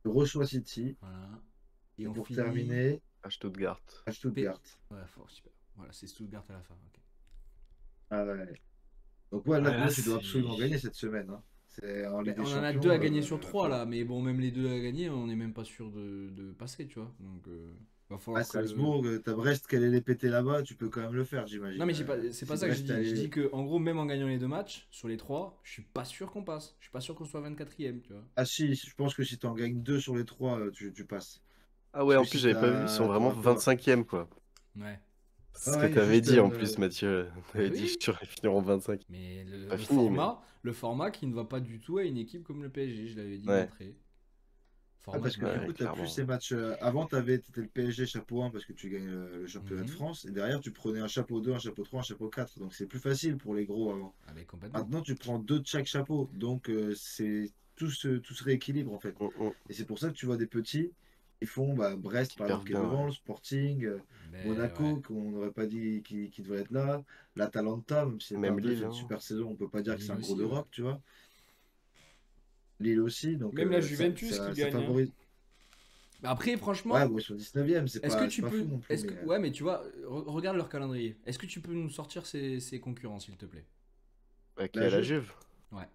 tu reçois City. Voilà. Et Et on pour finit. terminer, À Stuttgart. à Stuttgart. Ouais, fort, super. Voilà, c'est Stuttgart à la fin. Ok. Ah ouais. Donc ouais, Ouais, là, là, tu dois c'est. absolument gagner cette semaine, hein. C'est en Ben, Ligue des on en a Champions. 2 à gagner sur 3 voilà. là, mais bon, même les 2 à gagner, on n'est même pas sûr de passer, tu vois. Donc, va À falloir que. Salzbourg, t'as Brest qui allait les péter là-bas, tu peux quand même le faire, Non, j'imagine. mais c'est Si pas ça que je Brest dis. Je allait. dis que, en gros, même en gagnant les 2 matchs, sur les 3 je suis pas sûr qu'on passe. Je suis pas sûr qu'on soit 24ème, tu vois. Ah si, je pense que si t'en gagnes 2 sur les 3, tu passes. Ah ouais, Parce que en plus, si j'avais pas vu. Ils sont vraiment t'auras pas. 25e, quoi. Ouais. C'est Ah ce que ouais, t'avais juste. dit en plus, Mathieu. T'avais Mais dit oui. que tu finir en 25. Mais Pas fini, le format qui ne va pas du tout à une équipe comme le PSG, je l'avais dit Ouais. d'entrée. Ah, Format parce que qui- du Ouais, coup, t'as plus clairement. ces matchs. Avant, t'étais le PSG chapeau 1 parce que tu gagnes le championnat de Mhm. France. Et derrière, tu prenais un chapeau 2, un chapeau 3, un chapeau 4. Donc c'est plus facile pour les gros avant. Ah, mais complètement. Maintenant, tu prends 2 de chaque chapeau. Donc c'est tout se rééquilibre en fait. Et c'est pour ça que tu vois des petits. Ils font Brest, Qui par exemple, perdent qui est bien, devant, ouais. le Sporting, Mais Monaco, ouais. qu'on n'aurait pas dit qui devrait être là, l'Atalanta, même si Même l'Atalanta fait Lille, une hein. super saison, on peut pas dire que c'est Lille un gros aussi, ouais. d'Europe, tu vois. Lille aussi, donc Même la ça, Juventus ça, qui ça gagne, hein. favorise. Bah après, Ouais, franchement, bon, ils sont 19e, c'est est-ce que pas, c'est tu pas peux. fou non plus. Mais, Ouais, mais tu vois, regarde leur calendrier. Est-ce que tu peux nous sortir ces concurrents, s'il te plaît? Qui la a la Juve, Juve. Ouais.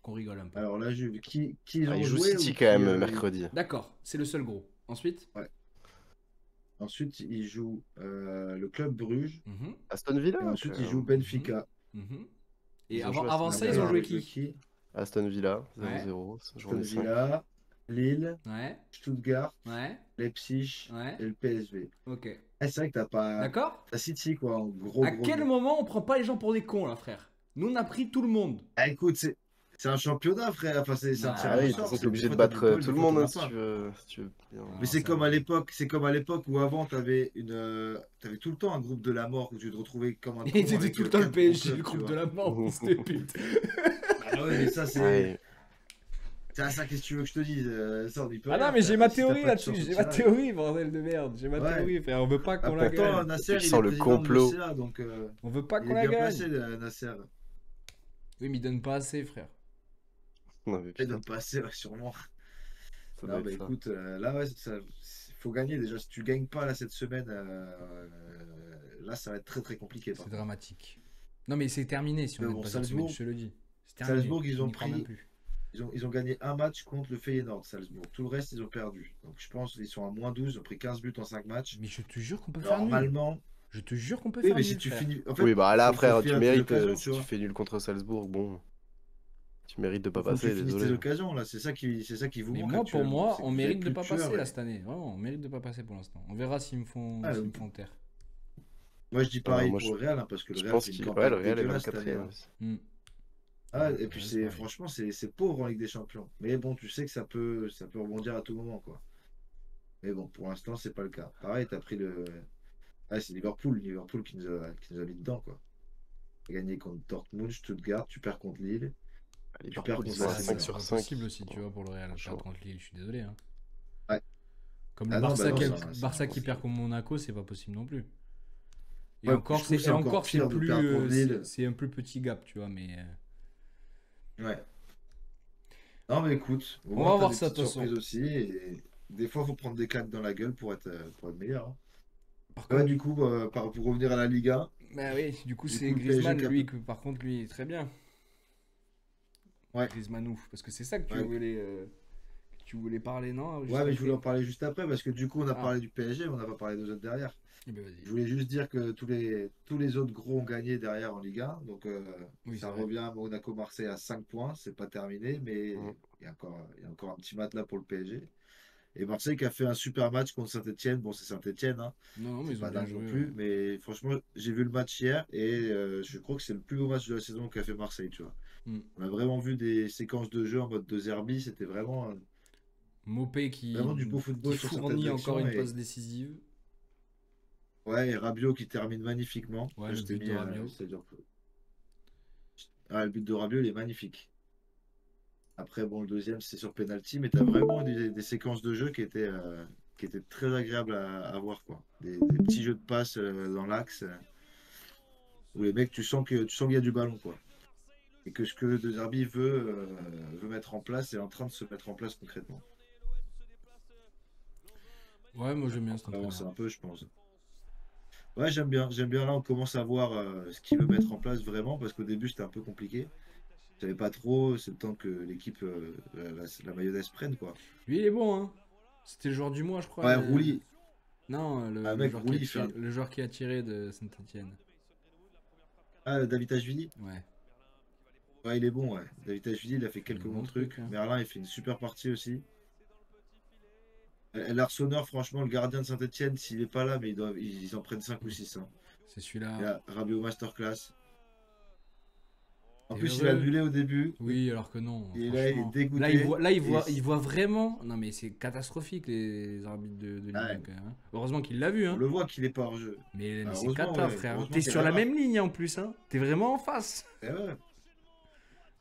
Qu'on rigole un peu. alors la Juve, qui ils Ah, ont ils jouent joué City ou quand qui. même mercredi. D'accord, c'est le seul gros. Ensuite? Ouais. Ensuite, ils jouent le Club Bruges, Mhm, Aston Villa. et ensuite, ils quand jouent même. Benfica. mhm. Et Ils ont avant, joué avant Aston ça, Après, ils ont Villa. joué avec qui? qui? Aston Villa, Ouais. 0-0, Aston journée 5. Villa, Lille, Ouais, Stuttgart, ouais, Leipzig ouais. et le PSV. Ok. C'est vrai que t'as pas. D'accord? T'as City, quoi, en gros, À gros quel nom. moment on prend pas les gens pour des cons, là, frère? Nous, on a pris tout le monde. Ah, écoute, c'est un championnat, frère. Enfin, c'est un Ah, tirage Ah au oui, de toute sort. façon, non. t'es Des obligé de fois, t'as du battre bol, tout des le fois, monde t'en hein, as si pas. tu veux, si tu veux bien. Mais Non, c'est ça comme à abuse. l'époque, où avant, t'avais tout le temps un groupe de la mort où tu te retrouvais comme un Et con c'était avec tout le temps le 4 gros PSG, le clubs, tu groupe de vois. la mort, fils de pute. Ah ouais, mais ça, Ah c'est. oui. C'est à ça, qu'est-ce que tu veux que je te dise? Ça, on n'y peut Ah non, rien, mais j'ai frère. ma Si t'as théorie pas de là-dessus, chance au j'ai ma tirage. théorie, bordel de merde. J'ai ma Ouais. théorie, frère. On veut pas qu'on la Pourtant, gagne. Nasser, Tu il sens est le président de complot. l'OCA, donc On veut pas il qu'on est la bien gagne. placé, Nasser. Oui, mais il donne pas assez, frère. Non, mais Il putain, donne pas assez, ouais, sûrement. ça doit Non, être bah ça. écoute, là, ouais, faut gagner déjà. Si tu gagnes pas là cette semaine, là, ça va être très très compliqué par C'est contre. dramatique. Non, mais c'est terminé si on Mais gagne bon, pas cette semaine, je Salzbourg, te le dis. C'est terminé. Salzbourg, ils Je ont n'y crois même pris, plus. ils ont gagné un match contre le Feyenoord, Salzbourg. Tout le reste, ils ont perdu. Donc je pense qu'ils sont à -12, ils ont pris 15 buts en 5 matchs. Mais je te jure qu'on peut faire nul. Normalement, Je te jure qu'on peut oui, faire mais si nul, tu frère. finis. En fait, Oui, bah là, faut frère, tu finir tes mérites, occasions, tu si tu vois. fais nul contre Salzbourg, bon, tu mérites de pas Faut que tu passer, finisses tes désolé. occasions là. C'est ça qui vous Mais manque moi, pour actuellement. moi, C'est que on vous avez mérite de plus pas de tueurs. passer là cette année. Vraiment, on mérite de pas passer pour l'instant. On verra s'ils me font, Ah, s'ils me font taire. moi, je dis pareil Moi, pour le Real, hein, parce que le je Real pense fait une qu'il ouais, campagne le Real est dégueulasse cette année. 24e Hein. aussi. Hmm. Ah, Ouais, et puis c'est pareil. franchement, c'est pauvre en Ligue des Champions. Mais bon, tu sais que ça peut rebondir à tout moment, quoi. Mais bon, pour l'instant, c'est pas le cas. Pareil, t'as pris le. Ah, c'est Liverpool qui nous a mis dedans, quoi. T'as gagné contre Dortmund, Stuttgart, tu perds contre Lille, tu perds Liverpool, ils contre sont à Ça, c'est 5 Arsenal. sur pas 5. possible aussi, tu vois, pour le Real. Franchement. Perdre contre Lille, je suis désolé. Hein. Ouais. Comme le Ah non, Barça, bah non, Barça qui perd contre Monaco, c'est pas possible non plus. Et Ouais, encore, je trouve que c'est encore c'est pire de plus, perdre contre Lille. c'est un plus petit gap, tu vois, mais Ouais. Non, mais écoute, au on moins, va t'as voir des ça de petites toute façon. surprises aussi. Et des fois, faut prendre des claques dans la gueule pour être meilleur. Hein. Par Ouais, contre, du coup, pour revenir à la Liga, bah oui, du coup, du c'est coup, le PSG Griezmann, qui a lui, que par contre, lui, est très bien. Ouais, Griezmann ouf, parce que c'est ça ouais, que tu voulais parler, non? Juste ouais, mais je voulais en après. parler juste après parce que du coup, on a Ah, parlé du PSG, mais on n'a pas parlé des autres derrière. eh ben Je vas-y. voulais juste dire que tous les autres gros ont gagné derrière en Ligue 1. Donc, Oui, c'est ça vrai. revient à Monaco-Marseille à 5 points. C'est pas terminé, mais Mm. il y a encore un petit match là pour le PSG. Et Marseille qui a fait un super match contre Saint-Etienne. Bon, c'est Saint-Etienne, hein. Non, non, mais C'est ils ont pas bien dingue non joué, plus. ouais. Mais franchement, j'ai vu le match hier et je crois que c'est le plus beau match de la saison qu'a fait Marseille, tu vois. Hmm. On a vraiment vu des séquences de jeu en mode de Zerbi. C'était Mopé vraiment du beau qui football sur certaines fournit encore actions. une passe décisive. Ouais, et Rabiot qui termine magnifiquement. Ouais, Là, le je t'ai but de mis. Rabiot. C'est-à-dire que le but de Rabiot, il est magnifique. Après, bon, le deuxième, c'est sur penalty, mais tu as vraiment des séquences de jeu qui étaient très agréables à voir, quoi. Des petits jeux de passe dans l'axe où les mecs, tu sens qu'il y a du ballon, quoi. Et que ce que De Zerbi veut mettre en place est en train de se mettre en place concrètement. Ouais, moi j'aime bien cet On va entraîneur. avancer un peu, je pense. Ouais, j'aime bien. J'aime bien. Là, on commence à voir ce qu'il veut mettre en place vraiment, parce qu'au début, c'était un peu compliqué. Je savais pas trop, c'est le temps que l'équipe, la mayonnaise prenne, quoi. Lui, il est bon, hein. C'était le joueur du mois, je crois. Ouais, Rouli, Non, un mec, Rouli, il fait un. le joueur qui a tiré de Saint-Etienne. Ah, David Ashvili. Ouais, Ouais, il est bon, ouais. David Ashvili, il a fait il fait des quelques bons bons trucs, trucs. hein. Merlin, il fait une super partie aussi. Larsonneur, franchement, le gardien de Saint-Etienne, s'il est pas là, mais ils en prennent 5 ou 6. Hein. C'est Et celui-là. là, Rabiot Masterclass. En T'es plus, il a heureux? annulé au début. Oui, alors que non, Et là, il est franchement. dégoûté. Et Il voit vraiment. Non, mais c'est catastrophique les arbitres de Ligue 1 ouais, quand même, hein. Heureusement qu'il l'a vu, on hein. le voit qu'il est pas hors jeu. Mais Ah, c'est heureusement, cata, ouais. frère. Heureusement T'es qu'il y sur a la la VAR. même ligne en plus, hein. T'es vraiment en face. Eh ouais.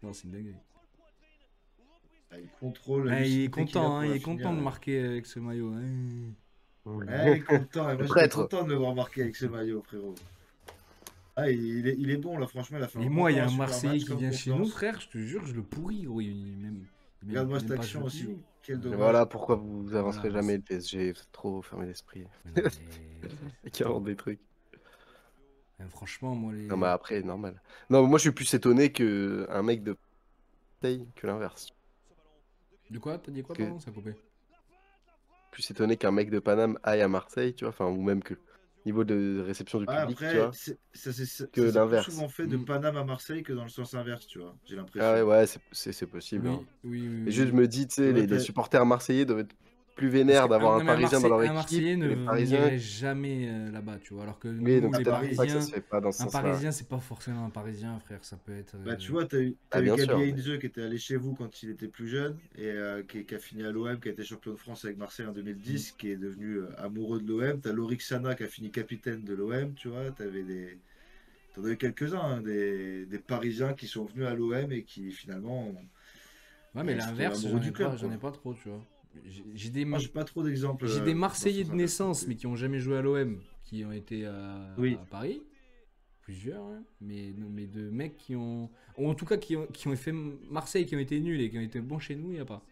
Non, c'est une dinguerie. Ah, il contrôle la Ouais, il est lucidité qu'il a content, hein. pour Il la est content finir. de marquer avec ce maillot, hein. Ouais, il est content. Et Le moi, j'étais prêtre. content de le voir marquer avec ce maillot, frérot. Ah, il est bon, là, franchement. Il a fait Et moi, il y encore a un un super Marseillais match, qui comme vient chez nous, confiance. frère. Je te jure, je le pourris, gros. Regarde-moi Il cette aime pas jouer action au aussi. PSG. Quel Et dommage. voilà pourquoi vous Voilà, avancerez jamais le PSG. Vous êtes trop fermé d'esprit. mais non, mais. Et qui invente des trucs. Franchement, moi, Non, mais les. après, normal. Non, moi je suis plus étonné que un mec de Marseille que l'inverse. De quoi? T'as dit quoi, Que pardon? Ça a coupé. plus étonné qu'un mec de Paname aille à Marseille, tu vois, enfin, ou même que niveau de réception du Ouais, public, tu après, vois, ça que s'est plus l'inverse. souvent fait de Hmm. Paname à Marseille que dans le sens inverse, tu vois. J'ai Ah ouais, l'impression. ouais, c'est possible, hein. Oui, oui, oui, Et oui, juste, je oui. me dis, tu C'est sais, vrai, les supporters marseillais doivent être plus Parce que vénères d'avoir un non, mais Parisien dans leur Un équipe Marseillais que les Parisiens. n'irait jamais là-bas, tu vois. Alors que Oui, nous, donc à les c'est pour ça Paris. que ça se Parisiens, fait pas dans ce un sens-là. Parisien, c'est pas forcément un Parisien, frère. Ça peut être. Bah, tu vois, t'as Ah, eu bien sûr, Gabi mais. Heinze qui était allé chez vous quand il était plus jeune et qui a fini à l'OM, qui a été champion de France avec Marseille en Hmm. 2010, qui est devenu amoureux de l'OM. T'as Lorik Sana qui a fini capitaine de l'OM, tu vois. T'en as eu quelques-uns, hein, des Parisiens qui sont venus à l'OM et qui finalement Ouais, mais ils sont tombés l'inverse, amoureux du club, j'en quoi. ai pas trop, tu vois. Moi, j'ai pas trop d'exemples J'ai des dans ce Marseillais sens de inverse non naissance, plus. mais qui ont jamais joué à l'OM, qui ont été Oui. à Paris. Plusieurs, hein. Mais de mecs qui ont. Ou en tout cas, qui ont fait Marseille, qui ont été nuls et qui ont été bons chez nous, il n'y a pas.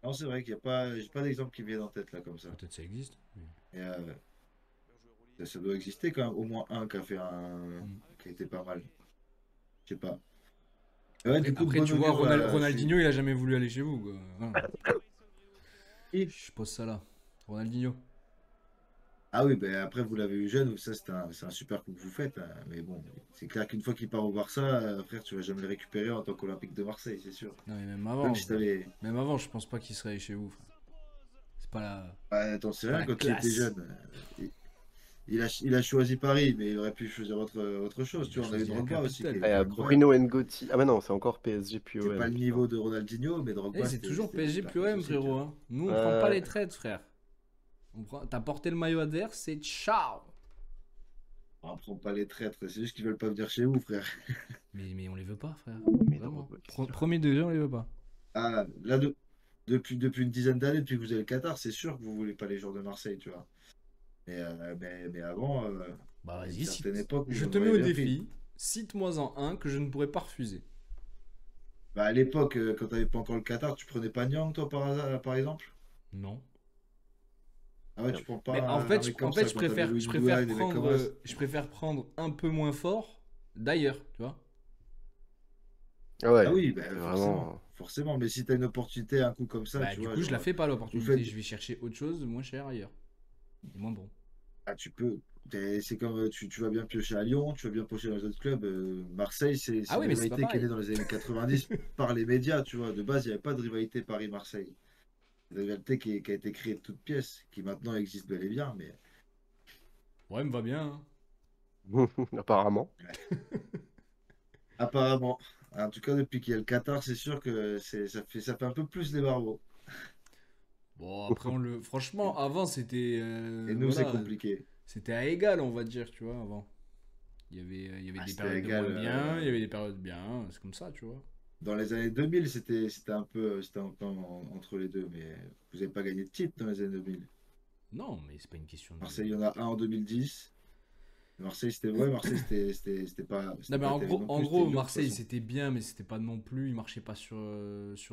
Non, c'est vrai qu'il n'y a pas, j'ai pas d'exemple qui me viennent en tête là comme ça. Peut-être ça existe. Et, ça doit exister quand même, au moins un Mm. qui a été pas mal. Je sais pas. Ouais, du coup, de Après, bon tu vois, augure, Ronaldinho, il a jamais voulu aller chez vous, quoi. Voilà. Et- Je pose ça là. Ronaldinho. Ah oui, ben après, vous l'avez eu jeune, ça c'est un super coup que vous faites. Hein. Mais bon, c'est clair qu'une fois qu'il part au Barça, frère, tu vas jamais le récupérer en tant qu'Olympique de Marseille, c'est sûr. Non, mais Même si t'avais. même avant, je pense pas qu'il serait chez vous, frère. C'est pas la, Ouais, t'en sais pas rien, la quand il était classe. jeune, il a choisi Paris, mais il aurait pu choisir autre chose. Il Tu a vois, on a eu choisi la Drogba aussi, capitale. qui Ah, il y était a incroyable. Bruno Ngoti. Ah, bah non, c'est encore PSG puis C'est pas OM, le putain. niveau de Ronaldinho, mais Eh, Drogba, c'est toujours c'était une PSG super plus classe OM, aussi, tu frérot, vois. hein. Nous, on prend pas les Ouais. traites, frère. T'as porté le maillot adverse, c'est ciao. On prend pas les traîtres, c'est juste qu'ils veulent pas venir chez vous, frère. Mais on les veut pas, frère. Mais Vraiment. Drogba, qu'est-ce que tu Premier degré, on les veut pas. Ah, depuis une dizaine d'années, depuis que vous avez le Qatar, c'est sûr que vous voulez pas les joueurs de Marseille, tu vois. Mais avant, Bah à une vas-y, certaine époque, je vous en te mets auriez au bien pris. défi. Cite-moi-en un que je ne pourrais pas refuser. Bah, à l'époque, quand t'avais pas encore le Qatar, tu prenais pas Niang, toi, par exemple? Non. Ah ouais, tu prends Mais pas en un fait, mec comme ça quand t'avais Louis je Boudouin, des mecs comme As. préfère prendre un peu moins fort d'ailleurs, tu vois. Ah Ah ouais, oui, bah, c'est forcément. vraiment. Forcément. Mais si t'as une opportunité, un coup comme ça, Bah tu du vois, coup, je la genre, fais pas vous l'opportunité. faites. Je vais chercher autre chose de moins cher ailleurs. Et moins bon. Ah, tu peux. C'est comme tu vas bien piocher à Lyon, tu vas bien piocher dans les autres clubs. Marseille, c'est Ah une oui, mais c'est pas rivalité qui est née pareil. dans les années 90 par les médias, tu vois. De base, il n'y avait pas de rivalité Paris-Marseille. C'est une rivalité qui a été créée de toutes pièces, qui maintenant existe bel et bien, mais Ouais, me va bien, hein. Apparemment. ouais. Apparemment. En tout cas, depuis qu'il y a le Qatar, c'est sûr que ça fait un peu plus les barbeaux. Bon, après, Et, franchement, avant, c'était. et nous, c'est Voilà. compliqué. C'était à égal, on va dire, tu vois, avant. Il y avait Ah, des c'était périodes de égal. moins bien, il y avait des périodes bien. C'est comme ça, tu vois. Dans les années 2000, c'était un peu entre les deux, mais vous n'avez pas gagné de titre dans les années 2000. Non, mais c'est pas une question de. Marseille, il y en a un en 2010. Marseille, Non, c'était mais pas terrible non en plus, c'était gros, Lyon de toute Marseille, façon. c'était bien, mais c'était pas non plus. Il marchait pas sur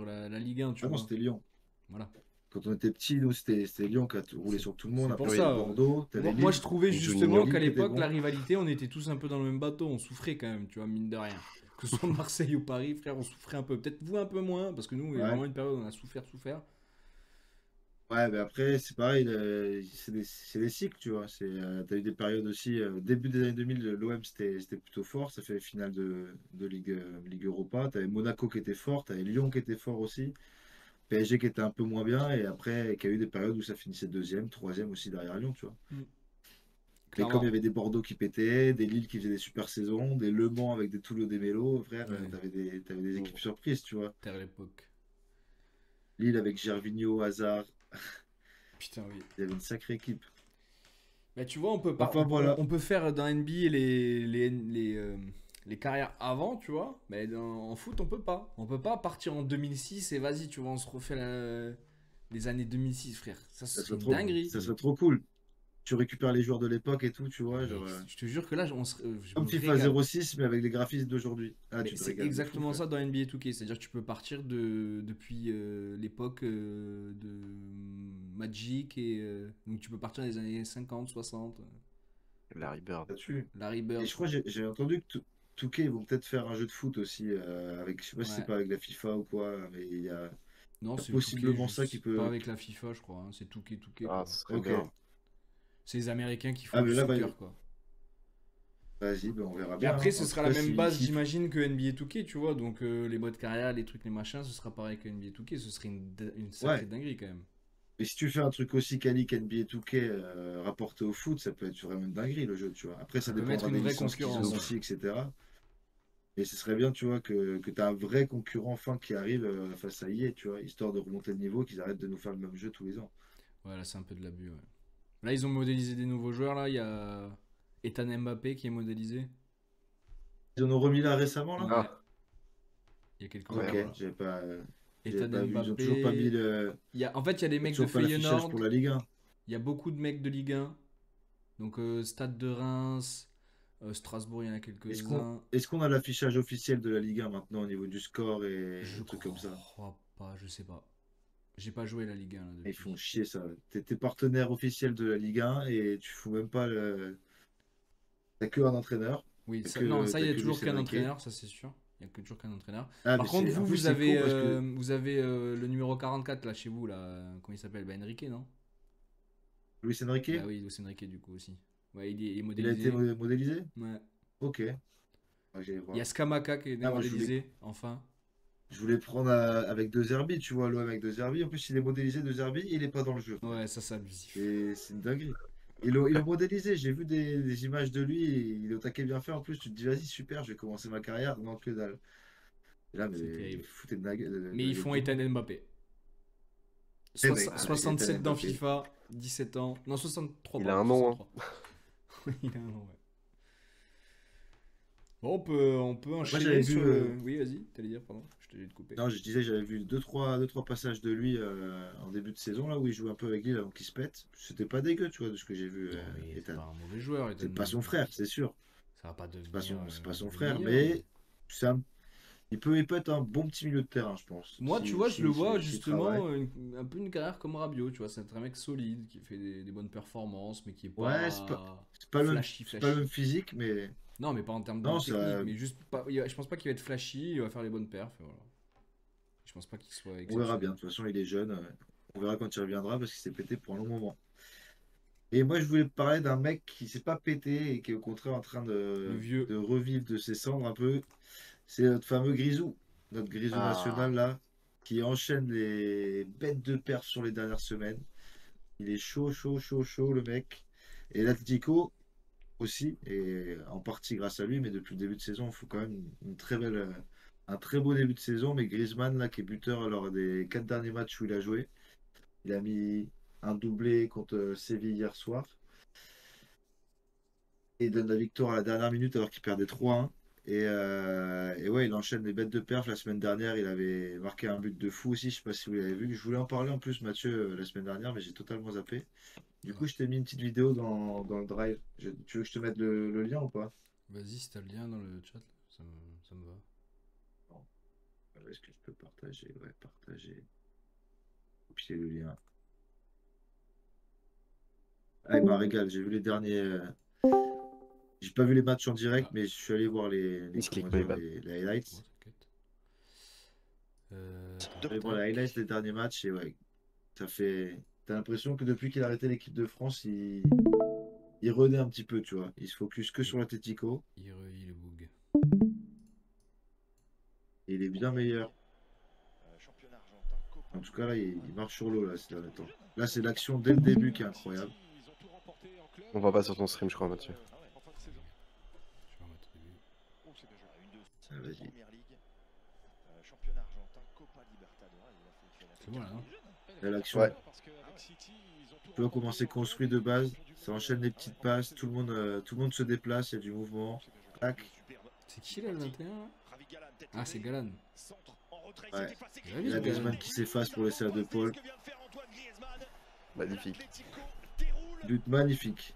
la Ligue 1, tu Ah non, vois. c'était Lyon. Voilà. Quand on était petits, nous, c'était Lyon qui a tout roulé sur tout le monde. C'est pour Après, Oui. t'avais ça. Bordeaux, t'avais Moi, je Lille. trouvais Avec justement Juninho. qu'à Lille qui était l'époque, la bon. rivalité, on était tous un peu dans le même bateau. On souffrait quand même, tu vois, mine de rien. Que ce soit Marseille ou Paris, frère, on souffrait un peu. Peut-être vous un peu moins, parce que nous, il y a Ouais. vraiment une période où on a souffert. Ouais, mais après, c'est pareil, c'est des cycles, tu vois. T'as eu des périodes aussi, début des années 2000, l'OM c'était plutôt fort, ça fait finale de Ligue Europa. T'avais Monaco qui était fort, t'avais Lyon qui était fort aussi, PSG qui était un peu moins bien, et après, qui a eu des périodes où ça finissait deuxième, troisième aussi derrière Lyon, tu vois. Mm. Mais comme il y Clairement. avait des Bordeaux qui pétaient, des Lille qui faisaient des super saisons, des Le Mans avec des Toulouse des Mélos, frère, Ouais, t'avais des équipes surprises, tu vois. terre l'époque. Lille avec Gervinho, Hazard, Putain, oui. il y avait une sacrée équipe. Bah, tu vois, on peut pas, Enfin voilà. on peut faire dans NBA les carrières avant, tu vois, mais en foot, on peut pas. On peut pas partir en 2006 et vas-y, tu vois, on se refait les années 2006, frère. Ça, ce Ça serait serait une trop, dinguerie. ça serait trop cool. Tu récupères les joueurs de l'époque et tout, tu Mais vois, mec, genre, je te jure que là, je comme me FIFA régale. 06, mais avec les graphismes d'aujourd'hui. Ah, Mais tu te c'est régales de fou, exactement frère. ça dans NBA 2K. C'est-à-dire que tu peux partir depuis l'époque de Magic donc tu peux partir des années 50, 60. Larry Bird. Là-dessus. Larry Et Bird, je quoi. crois que j'ai entendu que 2K ils vont peut-être faire un jeu de foot aussi, avec, je sais pas si c'est Ouais. pas avec la FIFA ou quoi, mais Non, il y a c'est 2K, possiblement ça qui juste pas peut. avec la FIFA, je crois, hein. C'est 2K, Ah, quoi. ce serait Ok. bien. C'est les Américains qui font Ah, du mais là, soccer, quoi. vas-y, ben, on verra Et bien, après, hein. ce En tout sera la cas, même base, j'imagine, que NBA 2K, tu vois. Donc, les modes carrière, les trucs, les machins, ce sera pareil que NBA 2K. Ce serait une sacrée Ouais. dinguerie, quand même. Et si tu fais un truc aussi quali qu'NBA 2K rapporté au foot, ça peut être vraiment une dinguerie le jeu, tu vois. Après, ça Ça peut mettre dépendra une des vraie licences qu'ils ont concurrence, ouais. aussi, etc. Et ce serait bien, tu vois, que tu as un vrai concurrent enfin qui arrive face à EA, tu vois, histoire de remonter le niveau, qu'ils arrêtent de nous faire le même jeu tous les ans. Ouais, là, c'est un peu de l'abus, ouais. Là, ils ont modélisé des nouveaux joueurs, là. Il y a Ethan Mbappé qui est modélisé. Ils en ont remis là récemment, là? Ouais, Ah, il y a quelques ouais. Ok, jours, là. j'avais Ethan pas vu. Ils ont toujours pas mis Mbappé. En fait, il y a les mecs de l'affichage Feyenoord. pour la Ligue 1. Il y a beaucoup de mecs de Ligue 1. Donc, Stade de Reims, Strasbourg, il y en a Est-ce qu'on quelques-uns. est-ce qu'on a l'affichage officiel de la Ligue 1 maintenant au niveau du score et Je des trucs comme ça? crois pas, je sais pas. J'ai pas joué la Ligue 1 là Ils font depuis. chier ça. T'es partenaire officiel de la Ligue 1 et tu fous même pas le. T'as que un entraîneur. Oui, T'as non, que, ça, il t'as y a que Luis toujours qu'un Enrique. entraîneur, ça c'est sûr. Il y a que toujours qu'un entraîneur. Ah, Par mais contre, en plus, c'est con parce que vous avez le numéro 44 là chez vous, là. Comment il s'appelle? Bah, Enrique, non? Luis Enrique, Bah oui, Luis Enrique du coup aussi. Ouais, il est il a été modélisé. modélisé? Ouais. Ok. Ah, j'allais Il y a voir. Skamaka qui est Ah, moi, je voulais, modélisé, enfin. je voulais prendre avec De Zerbi, tu vois, l'OM avec De Zerbi. En plus, il est modélisé De Zerbi, il est pas dans le jeu, frère. Ouais, ça c'est abusif. C'est une dinguerie. Ils l'ont modélisé, j'ai vu des images de lui, il est au taquet bien fait. En plus, tu te dis, vas-y, super, je vais commencer ma carrière. Non, que dalle. Et là, mais C'est terrible. foutez de Mais la ils gueule font du Ethan monde. Mbappé. Eh ben, voilà, Ethan 67 dans Mbappé. FIFA, 17 ans. Non, 63, Il a pardon, un nom, hein. 63. Il a un nom, ouais. Bon, on peut enchaîner j'avais sur vu, le... Oui, vas-y, t'allais dire, pardon, je t'ai coupé. Non, je disais, j'avais vu deux trois passages de lui en début de saison, là où il jouait un peu avec Lille avant qu'il se pète. C'était pas dégueu, tu vois, de ce que j'ai vu. Non, mais c'est Ethan. pas un mauvais joueur, Ethan C'est pas son Moore. frère, c'est sûr. Ça va pas C'est pas son le frère, meilleur. mais c'est il peut être un bon petit milieu de terrain, je pense. Moi, tu vois, je le vois S'il travaille. justement un peu une carrière comme Rabiot, tu vois. C'est un mec solide qui fait des bonnes performances, mais qui est Ouais, pas c'est pas flashy, c'est pas le flashy. même physique, mais Non, mais pas en termes de non, technique, ça, mais juste pas. Je pense pas qu'il va être flashy, il va faire les bonnes perfs, et voilà. Je pense pas qu'il soit on verra bien. exceptionnel. De toute façon, il est jeune. On verra quand il reviendra parce qu'il s'est pété pour un long moment. Et moi, je voulais parler d'un mec qui s'est pas pété et qui est au contraire en train Le vieux. de revivre de ses cendres un peu. C'est notre fameux Grisou, notre Grisou Ah, national là, qui enchaîne les bêtes de perf sur les dernières semaines. Il est chaud, chaud, chaud, chaud le mec. Et l'Atlético aussi, et en partie grâce à lui, mais depuis le début de saison, il faut quand même une très belle, un très beau début de saison. Mais Griezmann là, qui est buteur lors des 4 derniers matchs où il a joué, il a mis un doublé contre Séville hier soir. Et il donne la victoire à la dernière minute alors qu'il perdait 3-1. Et ouais, il enchaîne les bêtes de perf. La semaine dernière, il avait marqué un but de fou aussi. Je sais pas si vous l'avez vu. Je voulais en parler en plus, Mathieu, la semaine dernière, mais j'ai totalement zappé. Du coup, je t'ai mis une petite vidéo dans le drive. Tu veux que je te mette le lien ou pas? Vas-y, si t'as le lien dans le chat, ça me va. Non. Est-ce que je peux partager? Ouais, partager. Copier le lien. Ah, il m'a régalé. J'ai vu les derniers. J'ai pas vu les matchs en direct, Ah, mais je suis allé voir misclick comment my dire, bad. les ouais, highlights. t'inquiète. Je suis Tac, allé voir les tac. highlights des derniers matchs et ouais, ça fait. T'as l'impression que depuis qu'il a arrêté l'équipe de France, il renaît un petit peu, tu vois. Il se focus que sur l'Atlético Il le bug. et il est bien meilleur. En tout cas, là, il marche sur l'eau là, ces derniers temps. Là, c'est l'action dès le début qui est incroyable. On va pas sur ton stream, je crois, Mathieu. Je vais remettre au début. Ah, vas-y. C'est bon là, non? Là, l'action, Ouais. tu vois comment c'est construit de base. Ça enchaîne les petites passes, tout le monde se déplace, il y a du mouvement. Tac. C'est qui là le 21 là? Ah, c'est Galan. Ouais. J'ai Il vu y ce a Galan. Griezmann qui s'efface pour laisser à De Paul. Magnifique. But magnifique.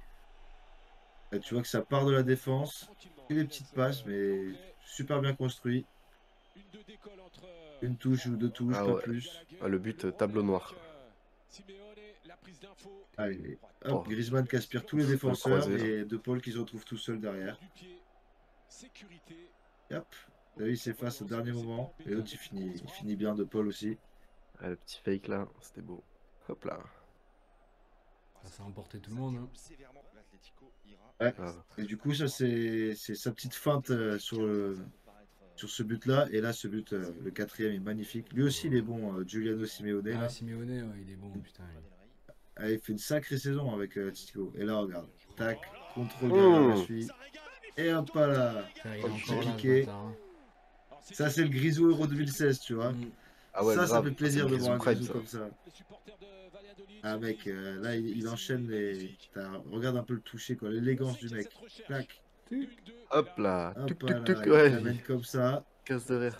Et tu vois que ça part de la défense. Et des petites passes, mais super bien construit. Une touche ou deux touches, Ah pas ouais. plus. Ah, le but, tableau noir. Allez, Oh, hop, Griezmann qui aspire tous les faut le défenseurs croiser, là. et De Paul qui se retrouve tout seul derrière. Et hop, là, il s'efface au dernier moment. Et l'autre, il finit bien, De Paul aussi. Ah, le petit fake là, c'était beau. Hop là. Ça a emporté tout le monde. Hein. Ouais. Ah. Et du coup, ça, c'est sa petite feinte sur ce but-là. Et là, ce but, le quatrième, est magnifique. Lui aussi, il est bon, Giuliano Simeone. Ah, Là. Simeone, ouais, il est bon, putain. Ah, il fait une sacrée saison avec Tico. Et là, regarde. Tac, contrôle derrière la suite. Et hop là. Il est Hop, encore là, ce piqué. bâtard. Hein. Ça, c'est le Grisou Euro 2016, tu vois. Ah ouais, Ça grave. fait Ah, c'est plaisir le de voir Grisou un Prime, Grisou ça. comme ça. Ah mec, là il enchaîne les. Regarde un peu le toucher, quoi, l'élégance du mec. Clac, Hop là. hop Tuc, là, tuc, tuc. il Ouais, t'amène comme ça. casse de rire.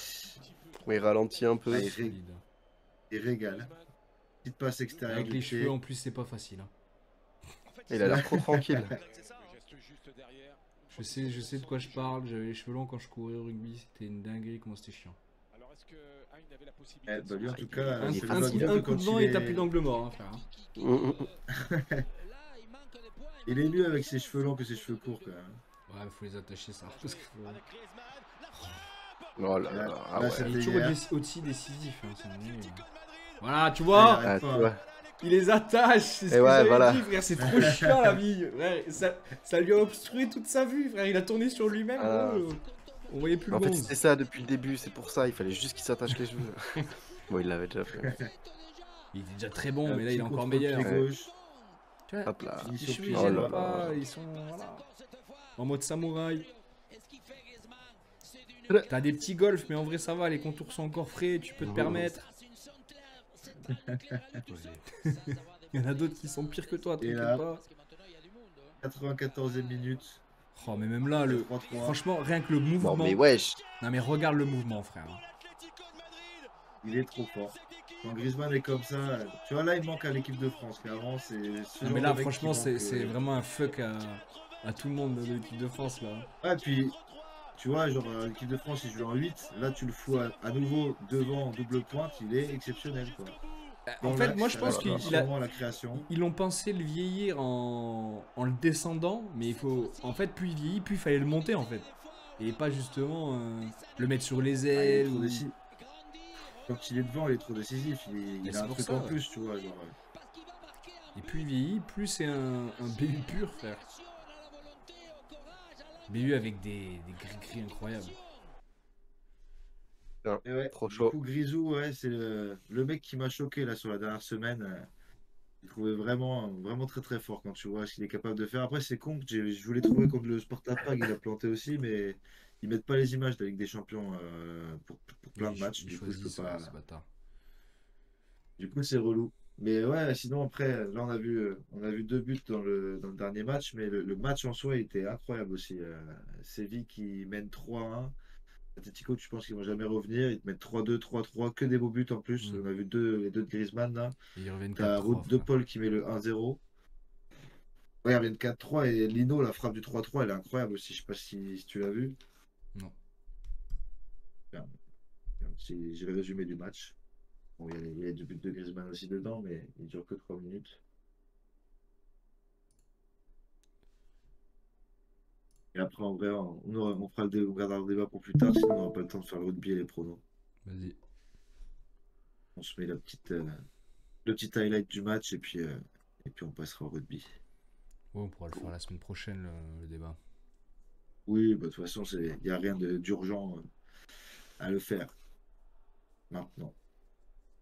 Ouais, il ralentit un peu. Ah, Solide. il régale. Petite passe extérieure Avec du les pied. cheveux en plus, c'est pas facile. Hein. Il a l'air trop tranquille. Je sais de quoi je parle. J'avais les cheveux longs quand je courais au rugby. C'était une dinguerie, comment c'était chiant. Eh, bah, lui en tout cas, il est ça lui va facile. bien Un que coup de quand vent il et t'as est... plus d'angle mort, hein, frère. il est mieux avec ses cheveux longs que ses cheveux courts quand même. Ouais, faut les attacher ça. Parce que Oh là là. Là, Ah là, ouais. c'est- il est toujours hier. aussi décisif. Hein, c'est nul, hein. Voilà, tu Ah, vois, il Ah, arrête tu pas. vois. il les attache. C'est ce Et que ouais, j'avais voilà. dit, frère. C'est trop chiant la vie. Frère, ça lui a obstrué toute sa vue, frère. Il a tourné sur lui-même. Ah. Gros. On voyait plus En le fait, bon. c'était ça depuis le début, c'est pour ça. Il fallait juste qu'il s'attache les cheveux. Bon, il l'avait déjà fait. Il était déjà très bon, Un mais là petit il est encore contrôle meilleur. pied Ouais. gauche. Tu vois, Hop là. Fini les sur cheveux pied. ils Oh gênent là pas, là. ils sont voilà, en mode samouraï. T'as des petits golfs, mais en vrai ça va, les contours sont encore frais, tu peux te Oh. permettre. Il y en a d'autres qui sont pires que toi, Et t'inquiète là, pas. 94e minute. Oh, mais même là, le... 3-3. franchement, rien que le mouvement. Non, mais wesh. Non, mais regarde le mouvement, frère. Il est trop fort. Quand Griezmann est comme ça, tu vois, là, il manque à l'équipe de France. Clairement, c'est ce Non, genre mais là, de mec qui franchement, manque. c'est vraiment un fuck à tout le monde de l'équipe de France, là. Ouais, puis, tu vois, genre, l'équipe de France, il joue en 8. Là, tu le fous à nouveau devant en double pointe. Il est exceptionnel, quoi. En Dans fait, moi, l'axe, je à la pense finition, à la création. ils ont pensé le vieillir en le descendant, mais il faut. En fait, plus il vieillit, plus il fallait le monter, en fait. Et pas justement le mettre sur les Ah, il est ailes. trop Ou... décisif. Quand il est devant, il est trop décisif. Mais Il a c'est un pour truc ça. en plus, tu vois. Genre, Et plus il vieillit, plus c'est un BU pur, frère. BU avec des gris-gris incroyables. Putain, et ouais, trop du chaud. coup, Grisou, ouais, c'est le mec qui m'a choqué là sur la dernière semaine. Je trouvais vraiment très très fort quand tu vois ce qu'il est capable de faire. Après, c'est con, je voulais trouver contre le Sparta Prague, il a planté aussi, mais ils mettent pas les images de la Ligue des Champions pour plein de matchs. Ils Du coup, je peux choisissent, pas. ces bâtards. Du coup, c'est relou. Mais ouais, sinon après, là on a vu 2 buts dans le dernier match, mais le match en soi était incroyable aussi. Séville qui mène 3-1. Atletico, tu penses qu'ils vont jamais revenir. Ils te mettent 3-2, 3-3, que des beaux buts en plus. Mm. On a vu les deux de Griezmann là. Et ils reviennent T'as 4-3, Route de frère. Paul qui met le 1-0. Ouais, il revient de 4-3 et Lino, la frappe du 3-3, elle est incroyable aussi. Je sais pas si tu l'as vu. Non. Enfin, j'ai le résumé du match. Bon, il y a les 2 buts de Griezmann aussi dedans, mais il dure que 3 minutes. Et après, en vrai, on fera on gardera le débat pour plus tard, sinon on n'aura pas le temps de faire le rugby et les pronos. Vas-y. On se met le petit highlight du match et puis on passera au rugby. Ouais, on pourra le faire la semaine prochaine, le débat. Oui, bah, de toute façon, il n'y a rien d'urgent à le faire maintenant.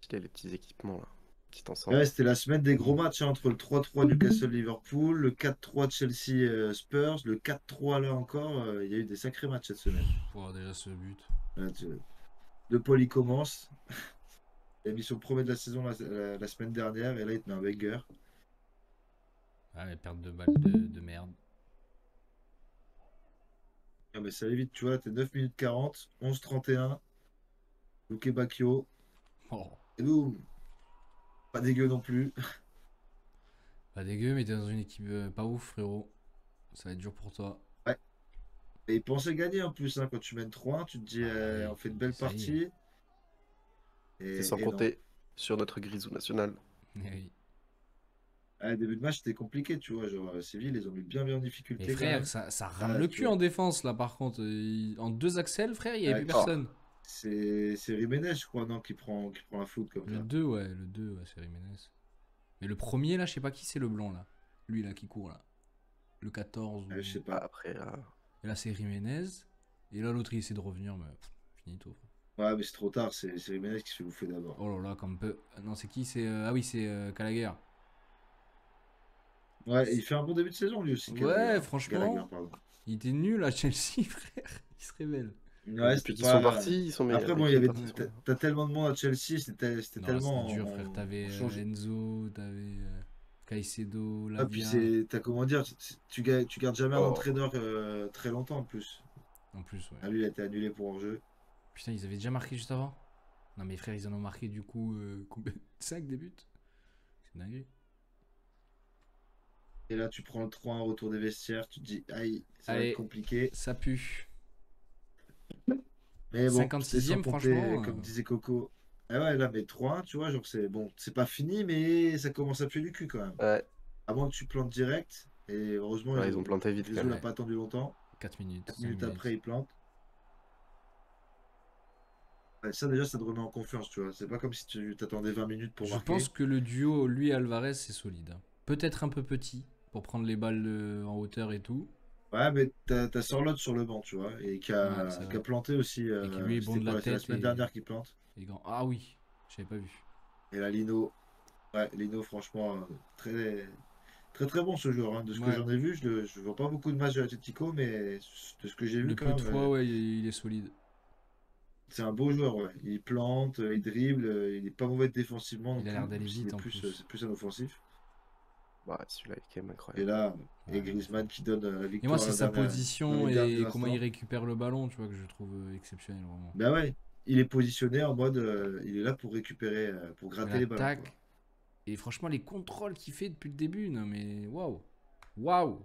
Il y a les petits équipements là. Petit ensemble. Ouais, c'était la semaine des gros matchs hein, entre le 3-3 Newcastle-Liverpool, le 4-3 Chelsea-Spurs, le 4-3 là encore. Il y a eu des sacrés matchs cette semaine. Pour avoir déjà ce but. Là, De Paul, il commence. Il a mis son premier de la saison la semaine dernière et là, il te met un banger. Ah, mais perte de balle de merde. Ah, mais ça allait vite, tu vois. T'es 9 minutes 40, 11-31. Luke Bacchio. Oh. Et boum. Pas dégueu non plus. Pas dégueu, mais t'es dans une équipe pas ouf, frérot. Ça va être dur pour toi. Ouais. Et il pensait gagner en plus. Hein, quand tu mènes 3-1, tu te dis, Ouais, on fait une belle ça y est. partie. C'est sans Et non. compter sur notre grisou national. Eh oui. Ah, début de match, c'était compliqué, tu vois. Genre, Séville, ils ont mis bien en difficulté Mais quand frère, même. ça rame Ah, le tu cul vois. en défense là par contre. En deux axels, frère, il n'y avait Ouais, plus Oh, personne. c'est Jiménez, je crois, non, qui prend la foot comme Le ça. 2, ouais, c'est Jiménez. Mais le premier là, je sais pas qui c'est le blanc là. Lui là qui court là. Le 14 ou... Je sais bah, pas. après, Et là c'est Jiménez. Et là l'autre il essaie de revenir, mais finito. Ouais, mais c'est trop tard, c'est Jiménez qui se fait bouffer d'abord. Oh là là, comme peu. Non, c'est qui? C'est ah oui, c'est Gallagher. Ouais, et il fait un bon début de saison lui aussi, Ouais, Gallagher, franchement, pardon. il était nul à Chelsea, frère. Il se révèle. Ouais, depuis c'était qu'ils sont pas. partis, ils sont meilleurs. Après, bon, Dès il y qu'ils avait. sont partis, ils sont meilleurs. T'as tellement de monde à Chelsea, c'était Non, c'était tellement dur, frère. T'avais on change. Enzo, t'avais Ah, Caicedo, puis Lavia. t'as comment dire, tu gardes jamais un Oh, entraîneur très longtemps en plus. En plus, ouais. Ah, lui, il a été annulé pour hors-jeu. Putain, ils avaient déjà marqué juste avant? Non, mais frère, ils en ont marqué du coup 5 des buts. C'est dingue. Et là, tu prends le 3-1 retour des vestiaires, tu te dis, aïe, ça va être Allez, compliqué. ça pue. Mais bon, c'était sans 56e, compter, franchement. comme disait Coco. Ah ouais, là, mais 3-1, tu vois, genre, c'est bon, c'est pas fini, mais ça commence à puer du cul quand même. ouais. Avant que tu plantes direct, et heureusement, Ouais, ils ont planté vite quand Grisou même. l'a pas attendu longtemps. 4 minutes. 4 5 minutes minutes. après, il plante. Ouais, ça, déjà, ça te remet en confiance, tu vois. C'est pas comme si tu t'attendais 20 minutes pour Je marquer. pense que le duo, lui et Alvarez, c'est solide. Hein. Peut-être un peu petit pour prendre les balles en hauteur et tout. Ouais, mais t'as Sorloth sur le banc, tu vois, et qui Ouais, a, c'est qui vrai. a planté aussi. Et qui lui est bon C'était de quoi, la c'est la tête semaine dernière qu'il plante. et grand. Ah oui, j'avais pas vu. Et là, Lino, ouais, Lino, franchement, très, très très bon ce joueur. Hein. De ce que Ouais. j'en ai vu, je vois pas beaucoup de matchs de l'Atlético, mais de ce que j'ai vu, Le quand peu de même, fois, ouais, il est solide. c'est un beau joueur. Ouais. Il plante, il dribble, il est pas mauvais défensivement non Il a l'air plus, d'aller même s'il vite est en plus, plus. c'est plus un offensif. Bah, celui-là est quand même Et incroyable. là, Ouais. et Griezmann qui donne la Et moi, victoire c'est à la sa dernière- dans position les derniers et comment il instants. récupère le ballon, tu vois, que je trouve exceptionnel, vraiment. Ben ouais, il est positionné en mode, il est là pour récupérer, pour gratter les ballons, quoi. L'attaque. Et franchement, les contrôles qu'il fait depuis le début, non mais waouh. Waouh.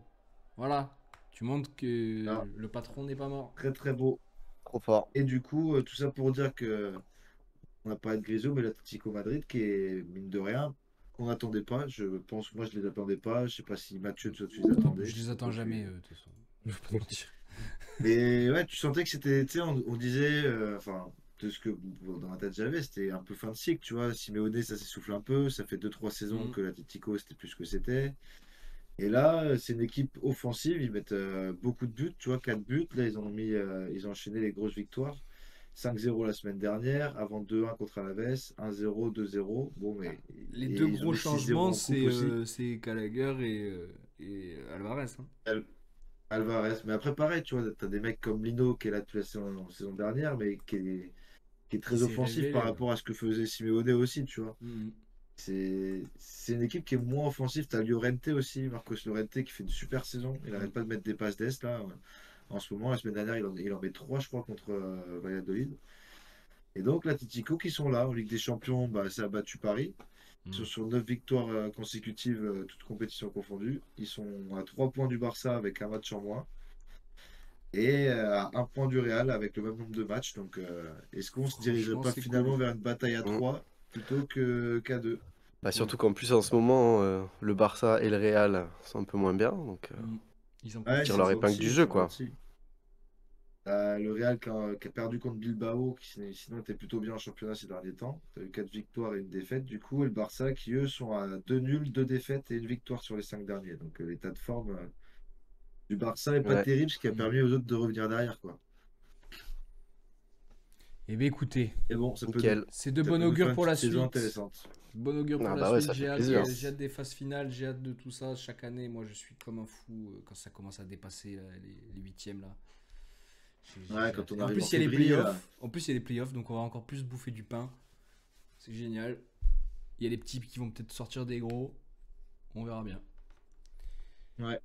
Voilà. Tu montres que Non, le patron n'est pas mort. très très beau. Trop fort. Et du coup, tout ça pour dire que on n'a pas de Grisou, mais l'Atlético Madrid qui est, mine de rien, qu'on n'attendait pas. Je pense, moi, je les attendais pas. Je sais pas si Mathieu, toi, tu les attendais. Je Je les sais pas attends toi, jamais, de toute façon. Je vais pas te mentir. Mais ouais, tu sentais que c'était, tu sais, on disait, enfin, de ce que bon, dans ma tête j'avais, c'était un peu fin de cycle, tu vois. Simeone, ça s'essouffle un peu. Ça fait 2 3 saisons Mhm. que l'Atlético, c'était plus ce que c'était. Et là, c'est une équipe offensive. Ils mettent beaucoup de buts, tu vois, 4 buts. Là, ils ont enchaîné les grosses victoires. 5-0 la semaine dernière, avant 2-1 contre Alaves, 1-0, 2-0. Bon, mais Les et deux ils ont gros mis 6-0 changements, en coupe aussi. c'est Gallagher et Alvarez, hein. Al- Alvarez. Mais après, pareil, tu vois, t'as des mecs comme Lino qui est là depuis la saison dernière, mais qui est Qui très s'est offensif par révélé, ouais. rapport à ce que faisait Simeone aussi, tu vois. Mhm. C'est une équipe qui est moins offensive. T'as Llorente aussi, Marcos Llorente qui fait une super saison. Il Mhm. n'arrête pas de mettre des passes d'Est là. En ce moment, la semaine dernière, il en met 3, je crois, contre Valladolid. Et donc, l'Atlético qui sont là en Ligue des Champions, bah, ça a battu Paris. Ils sont Mhm. sur 9 victoires consécutives, toutes compétitions confondues. Ils sont à 3 points du Barça avec un match en moins. Et à 1 point du Real avec le même nombre de matchs. Donc, est-ce qu'on se dirigerait Franchement, pas c'est cool. finalement vers une bataille à Mm. 3 plutôt qu'à 2? Bah, Ouais. surtout qu'en plus, en ce moment, le Barça et le Real sont un peu moins bien. Donc, Mhm. Ils en Ouais, tire profitent. leur épingle du ils jeu, sont quoi. gentils. Le Real qui a perdu contre Bilbao, qui sinon était plutôt bien en championnat ces derniers temps. Tu as eu 4 victoires et une défaite, du coup. Et le Barça qui, eux, sont à 2 nuls, 2 défaites et une victoire sur les 5 derniers. Donc l'état de forme du Barça est pas Ouais. terrible, ce qui a Mhm. permis aux autres de revenir derrière, quoi. Eh bien, écoutez, Et bon, Nickel. c'est de ça bon peut nous faire augure une pour la petite saison suite. intéressante. Bon augure pour Ah la bah ouais, suite. ça fait plaisir. J'ai hâte des phases finales, j'ai hâte de tout ça. Chaque année, moi, je suis comme un fou quand ça commence à dépasser les huitièmes là. Ouais, J'ai quand hâte. on Et en arrive en plus, il y a les février, là. playoffs. En plus, il y a les playoffs, donc on va encore plus bouffer du pain. C'est génial. Il y a les petits qui vont peut-être sortir des gros. On verra bien. Ouais.